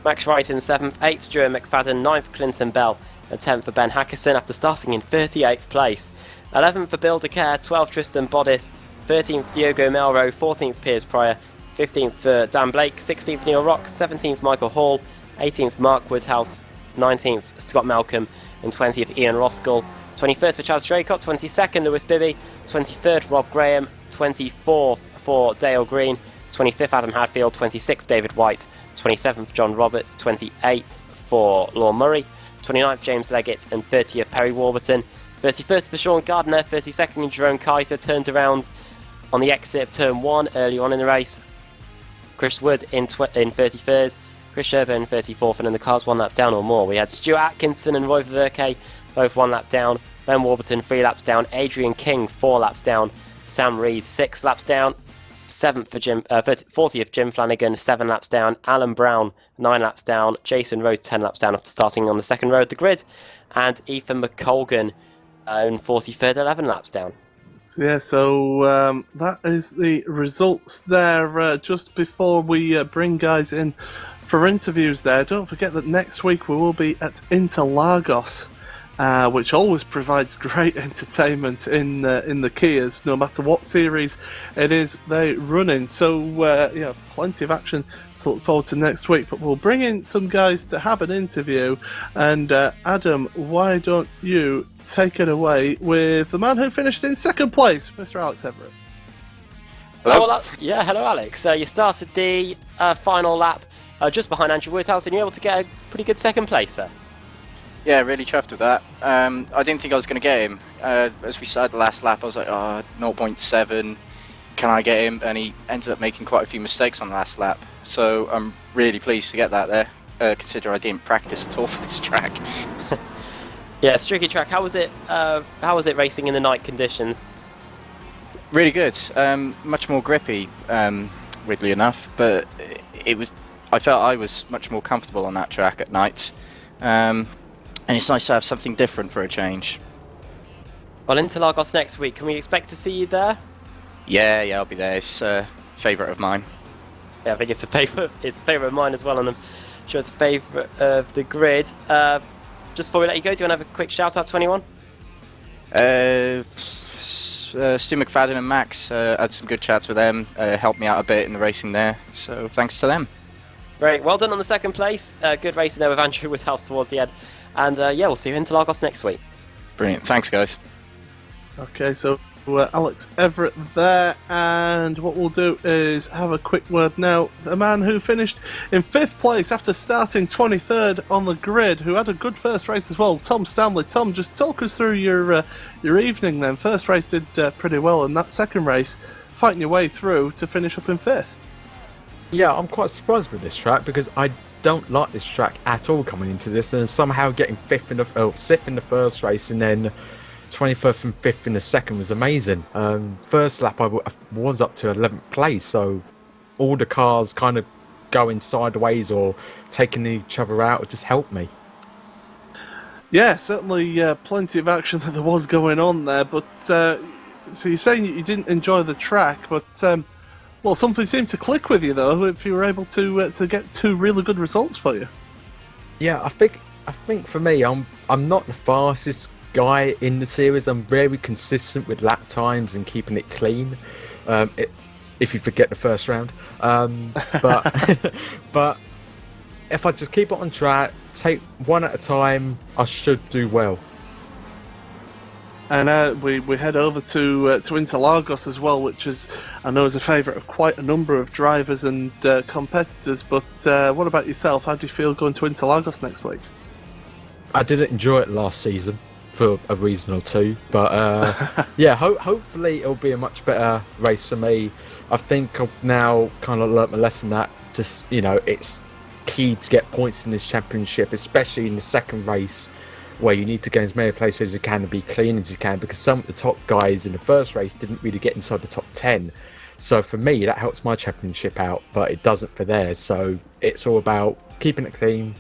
Max Wright in 7th, 8th Stuart McFadden, 9th Clinton Bell, and 10th for Ben Hackerson after starting in 38th place. 11th for Bill DeCare, 12th Tristan Bodis, 13th Diogo Melro, 14th Piers Pryor, 15th for Dan Blake, 16th Neil Rocks, 17th Michael Hall, 18th Mark Woodhouse, 19th Scott Malcolm, and 20th Ian Roskell. 21st for Chaz Draycott, 22nd Lewis Bibby, 23rd Rob Graham, 24th for Dale Green, 25th Adam Hadfield, 26th David White, 27th John Roberts, 28th for Lorne Murray, 29th James Leggett, and 30th Perry Warburton. 31st for Sean Gardner, 32nd Jerome Kaiser turned around on the exit of turn 1 early on in the race. Chris Wood in 33rd, Chris Sherburn in 34th, and then the cars 1 lap down or more. We had Stuart Atkinson and Roy Verke both 1 lap down, Ben Warburton 3 laps down, Adrian King 4 laps down, Sam Reed 6 laps down, 40th Jim Flanagan 7 laps down, Alan Brown 9 laps down, Jason Rhodes 10 laps down after starting on the second row of the grid, and Ethan McColgan in 43rd 11 laps down. So yeah, so that is the results there. Just before we bring guys in for interviews there, don't forget that next week we will be at Interlagos which always provides great entertainment in the Kias, no matter what series it is they run in. So plenty of action to look forward to next week. But we'll bring in some guys to have an interview. And Adam, why don't you take it away with the man who finished in second place, Mr. Alex Everett? Hello. Hello, Alex. You started the final lap just behind Andrew Woodhouse, and you're able to get a pretty good second place, sir. Yeah, really chuffed with that. I didn't think I was going to get him. As we started the last lap, I was like, 0.7, can I get him? And he ended up making quite a few mistakes on the last lap. So I'm really pleased to get that there, considering I didn't practice at all for this track. Yeah, it's a tricky track. How was it racing in the night conditions? Really good. Much more grippy, weirdly enough, but I felt I was much more comfortable on that track at night. And it's nice to have something different for a change. Well, Interlagos next week. Can we expect to see you there? Yeah, I'll be there. It's a favourite of mine. Yeah, I think it's a favourite of mine as well, and I'm sure it's a favourite of the grid. Just before we let you go, do you want to have a quick shout out to anyone? Stu McFadden and Max, had some good chats with them, helped me out a bit in the racing there, so thanks to them. Great, well done on the second place. Good racing there with Andrew Woodhouse towards the end. And we'll see you in Interlagos next week. Brilliant, thanks guys. Okay, so Alex Everett there, and what we'll do is have a quick word now. The man who finished in 5th place after starting 23rd on the grid, who had a good first race as well, Tom Stanley. Tom, just talk us through your evening then. First race did pretty well, and that second race, fighting your way through to finish up in 5th. Yeah, I'm quite surprised with this track because I don't like this track at all coming into this, and somehow getting 6th in the first race and then 21st and 5th in the second was amazing. First lap I was up to 11th place, so all the cars kind of going sideways or taking each other out, it just helped me. Yeah, certainly plenty of action that there was going on there, but so you're saying you didn't enjoy the track, but well, something seemed to click with you though, if you were able to get 2 really good results for you. Yeah, I think for me, I'm not the fastest guy in the series. I'm very consistent with lap times and keeping it clean. If you forget the first round, but if I just keep it on track, take one at a time, I should do well. And we head over to Interlagos as well, which I know is a favourite of quite a number of drivers and competitors. But what about yourself? How do you feel going to Interlagos next week? I didn't enjoy it last season for a reason or two, but yeah, hopefully it'll be a much better race for me. I think I've now kind of learnt my lesson that just it's key to get points in this championship, especially in the second race, where you need to get as many places as you can and be clean as you can, because some of the top guys in the first race didn't really get inside the top 10. So for me, that helps my championship out, but it doesn't for theirs. So it's all about keeping it clean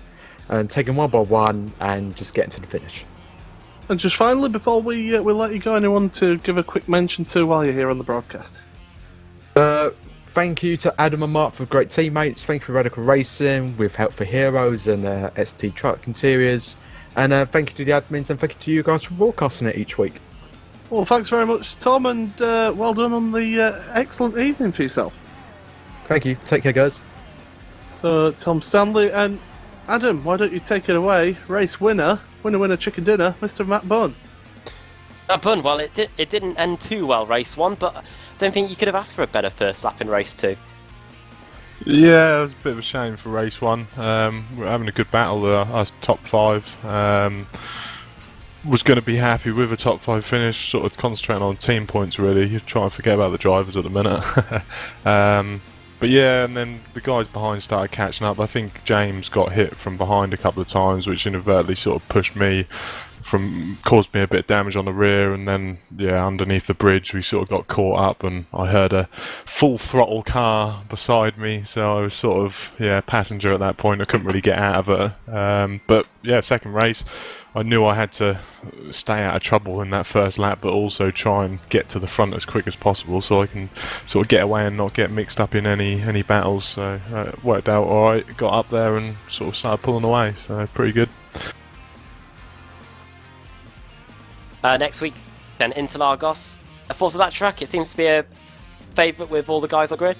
and taking one by one and just getting to the finish. And just finally, before we let you go, anyone to give a quick mention to while you're here on the broadcast? Thank you to Adam and Mark for great teammates. Thank you for Radical Racing with Help for Heroes and ST Truck Interiors. And thank you to the admins, and thank you to you guys for broadcasting it each week. Well, thanks very much, Tom, and well done on the excellent evening for yourself. Thank you. Take care, guys. So, Tom Stanley and Adam, why don't you take it away? Race winner chicken dinner, Mr. Matt Bunn. Matt Bunn, well, it didn't end too well, race 1, but I don't think you could have asked for a better first lap in race 2. Yeah, it was a bit of a shame for race 1. We're having a good battle, us top 5. Was going to be happy with a top 5 finish, sort of concentrating on team points really. You try and forget about the drivers at the minute. But yeah, and then the guys behind started catching up. I think James got hit from behind a couple of times, which inadvertently sort of caused me a bit of damage on the rear, and then underneath the bridge we sort of got caught up, and I heard a full throttle car beside me, so I was sort of passenger at that point. I couldn't really get out of it, but yeah, second race I knew I had to stay out of trouble in that first lap, but also try and get to the front as quick as possible so I can sort of get away and not get mixed up in any battles. So it worked out alright, got up there and sort of started pulling away, so pretty good. Next week, then Interlagos. Thoughts of that track? It seems to be a favourite with all the guys on grid.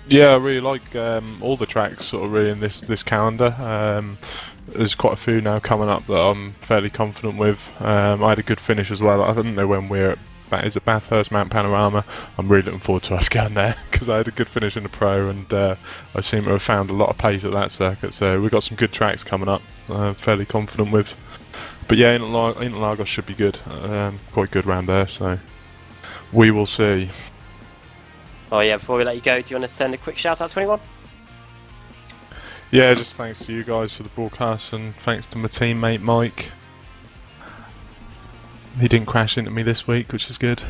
Yeah, I really like all the tracks sort of really in this calendar. There's quite a few now coming up that I'm fairly confident with. I had a good finish as well. I don't know when we're at Bathurst, Mount Panorama. I'm really looking forward to us going there because I had a good finish in the Pro and I seem to have found a lot of pace at that circuit. So we've got some good tracks coming up. Fairly confident with. But yeah, Interlagos should be good. Quite good round there. So we will see. Oh yeah, before we let you go, do you want to send a quick shout out to anyone? Yeah, just thanks to you guys for the broadcast and thanks to my teammate Mike. He didn't crash into me this week, which is good.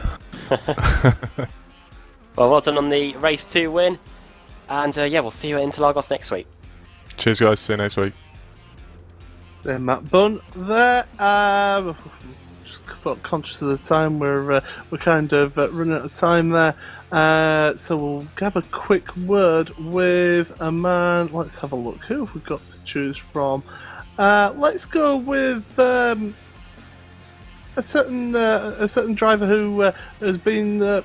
Well done on the race 2 win. And yeah, we'll see you at Interlagos next week. Cheers guys, see you next week. Then Matt Bunn there. Just conscious of the time, we're kind of running out of time there. So we'll have a quick word with a man. Let's have a look. Who have we got to choose from? Let's go with a certain driver who has been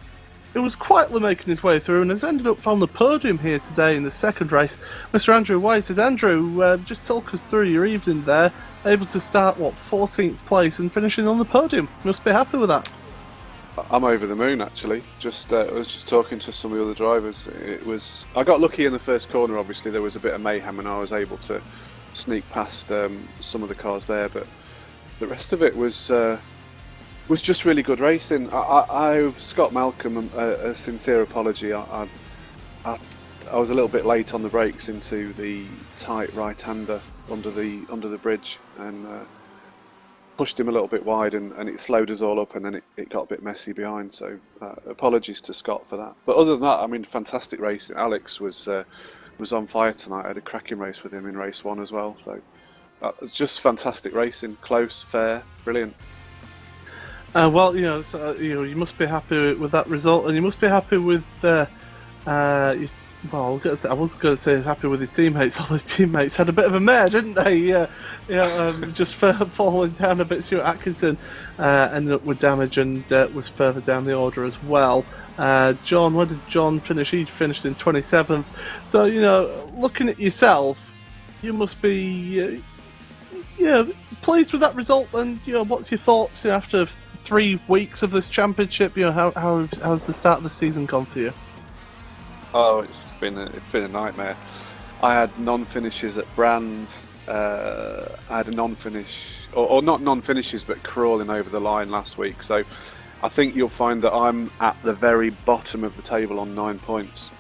who was quietly making his way through and has ended up on the podium here today in the second race. Mr. Andrew Whitehead. Andrew, just talk us through your evening there. Able to start 14th place and finishing on the podium. Must be happy with that. I'm over the moon actually. I was just talking to some of the other drivers. I got lucky in the first corner. Obviously, there was a bit of mayhem, and I was able to sneak past some of the cars there. But the rest of it was just really good racing. I owe Scott Malcolm a sincere apology. I was a little bit late on the brakes into the tight right-hander under the bridge and pushed him a little bit wide, and it slowed us all up, and then it got a bit messy behind. So apologies to Scott for that. But other than that, I mean, fantastic racing. Alex was on fire tonight. I had a cracking race with him in race 1 as well. So it's just fantastic racing, close, fair, brilliant. Well, you must be happy with that result, and you must be happy with. I was going to say happy with your teammates. All the teammates had a bit of a mare, didn't they? Just falling down a bit. Stuart Atkinson ended up with damage and was further down the order as well. John, where did John finish? He finished in 27th. So, looking at yourself, you must be pleased with that result. And what's your thoughts after 3 weeks of this championship? How's the start of the season gone for you? Oh, it's been a nightmare. I had non-finishes at Brands. I had a non-finish, or not non-finishes, but crawling over the line last week. So I think you'll find that I'm at the very bottom of the table on 9 points.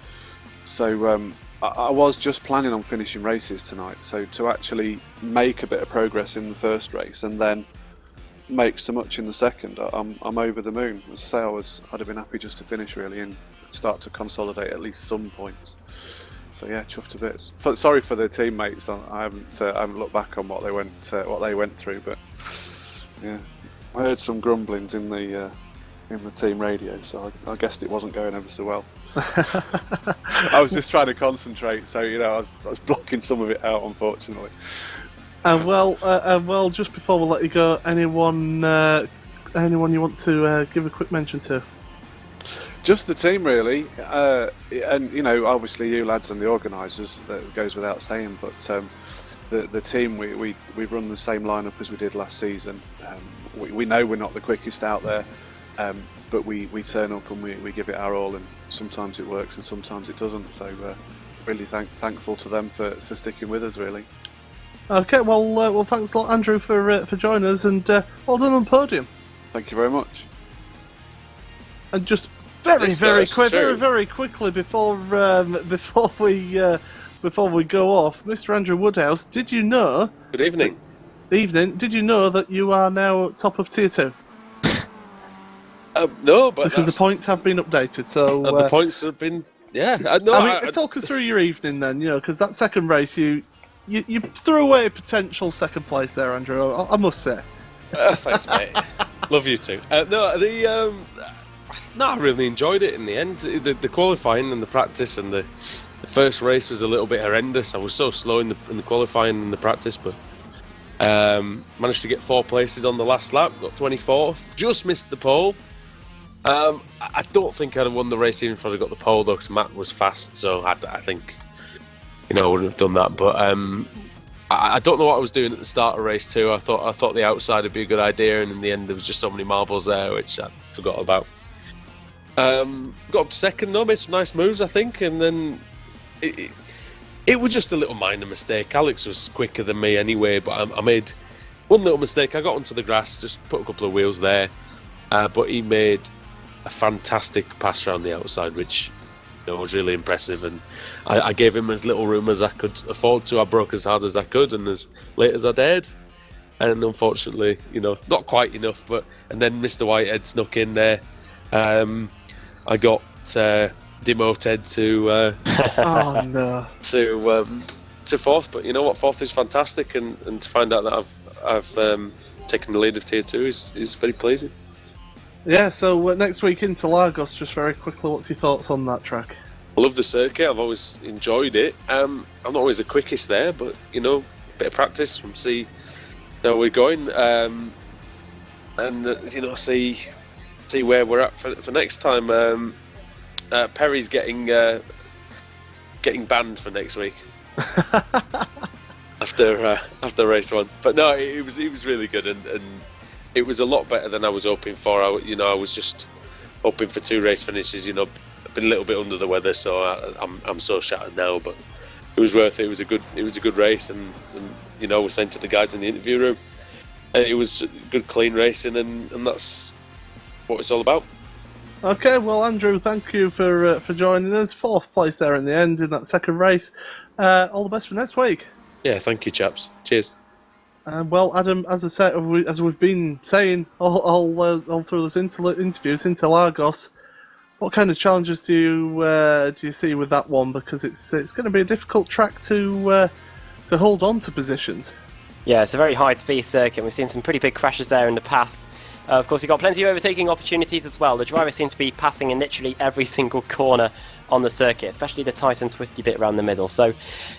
So I was just planning on finishing races tonight. So to actually make a bit of progress in the first race and then make so much in the second, I'm over the moon. As I say, I'd have been happy just to finish really and start to consolidate at least some points. So yeah, chuffed to bits. Sorry for the teammates. I haven't looked back on what they went through, but yeah, I heard some grumblings in the team radio, so I guessed it wasn't going ever so well. I was just trying to concentrate, so I was blocking some of it out, unfortunately. Well, just before we let you go, anyone you want to give a quick mention to? Just the team, really, and obviously you lads and the organisers. That goes without saying. But the team, we've run the same lineup as we did last season. We know we're not the quickest out there, but we turn up and we give it our all. And sometimes it works and sometimes it doesn't. So really thankful to them for sticking with us, really. Okay, well, thanks a lot, Andrew, for joining us, and well done on the podium. Thank you very much. And just very quickly before we go off, Mr. Andrew Woodhouse, did you know? Good evening. Did you know that you are now top of tier 2? No, but because the points have been updated. So the points have been. Yeah, talk us through your evening then. Because that second race, you threw away a potential second place there, Andrew. I must say. Thanks, mate. Love you too. I really enjoyed it in the end. The qualifying and the practice and the first race was a little bit horrendous. I was so slow in the qualifying and the practice, but Managed to get 4 places on the last lap, got 24th, just missed the pole. I don't think I'd have won the race even if I'd have got the pole though, because Matt was fast, so I think, I wouldn't have done that. But I don't know what I was doing at the start of race 2. I thought the outside would be a good idea, and in the end there was just so many marbles there, which I forgot about. Got up second though, made some nice moves I think, and then it was just a little minor mistake. Alex was quicker than me anyway, but I made one little mistake. I got onto the grass, just put a couple of wheels there, but he made a fantastic pass around the outside, which was really impressive, and I gave him as little room as I could afford to. I broke as hard as I could and as late as I dared, and unfortunately, not quite enough. And then Mr. Whitehead snuck in there. I got demoted to Oh no. to 4th, but you know what? 4th is fantastic, and to find out that I've taken the lead of Tier 2 is very pleasing. Yeah, so next week into Lagos, just very quickly, what's your thoughts on that track? I love the circuit. I've always enjoyed it. I'm not always the quickest there, but a bit of practice and see how we're going, and see where we're at for next time. Perry's getting banned for next week after race 1. But no, it was really good, and it was a lot better than I was hoping for. I was just hoping for 2 race finishes. I've been a little bit under the weather, so I'm so shattered now. But it was worth it. It was a good race, and I was saying to the guys in the interview room, it was good, clean racing, and that's what it's all about. Okay, well, Andrew, thank you for joining us. 4th place there in the end in that second race. All the best for next week. Yeah, thank you, chaps. Cheers. Well, Adam, as I said, as we've been saying all through this interviews into Lagos, what kind of challenges do you see with that one? Because it's going to be a difficult track to hold on to positions. Yeah, it's a very high-speed circuit. We've seen some pretty big crashes there in the past. Of course, you've got plenty of overtaking opportunities as well. The drivers seem to be passing in literally every single corner on the circuit, especially the tight and twisty bit around the middle. So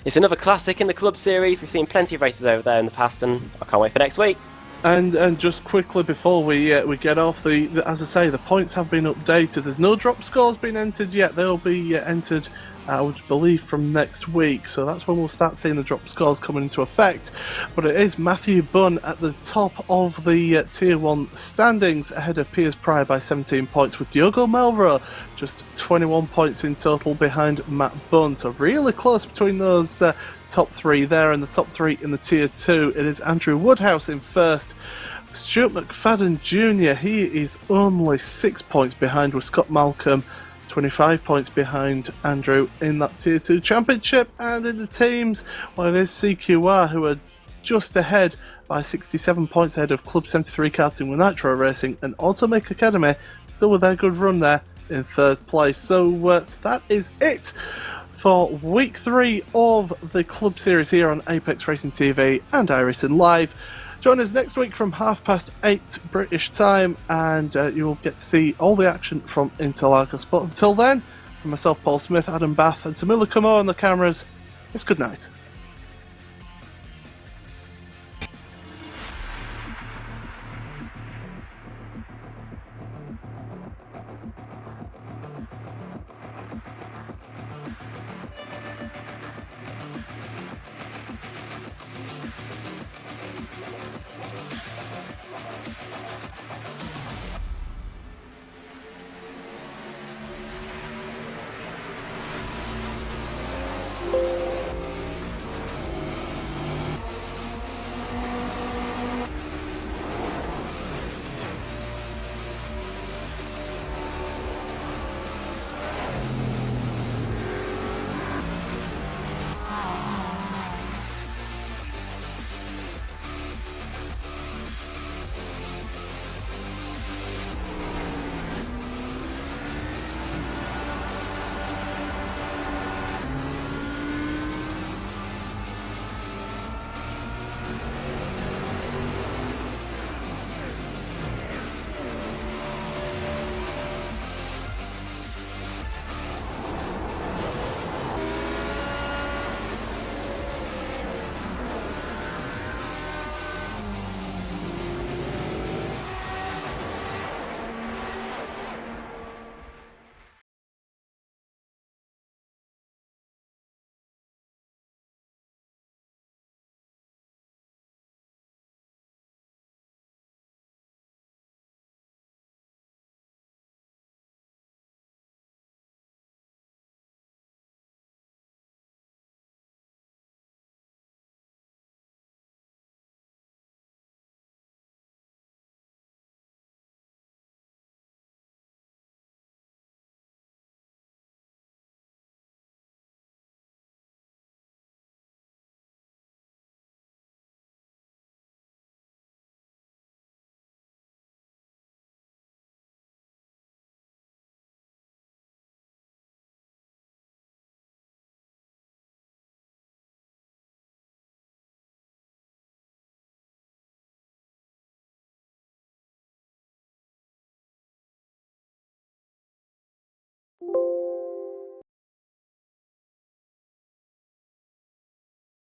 it's another classic in the Club Series. We've seen plenty of races over there in the past, and I can't wait for next week. And just quickly before we get off, as I say, the points have been updated. There's no drop scores been entered yet. They'll be entered, I would believe, from next week. So that's when we'll start seeing the drop scores coming into effect. But it is Matthew Bunn at the top of the Tier 1 standings, ahead of Piers Pryor by 17 points, with Diogo Melro just 21 points in total behind Matt Bunn. So really close between those top 3 there, and the top 3 in the Tier 2. It is Andrew Woodhouse in first. Stuart McFadden Jr., he is only 6 points behind, with Scott Malcolm 25 points behind Andrew in that Tier 2 championship. And in the teams, well, it is CQR who are just ahead by 67 points ahead of Club 73 Karting with Nitro Racing, and Automake Academy still with their good run there in 3rd place. So that is it for week 3 of the Club Series here on Apex Racing TV and iRacing Live. Join us next week from 8:30 British time, and you will get to see all the action from Interlagos. But until then, from myself, Paul Smith, Adam Bath, and Samuli Kumo on the cameras, it's good night.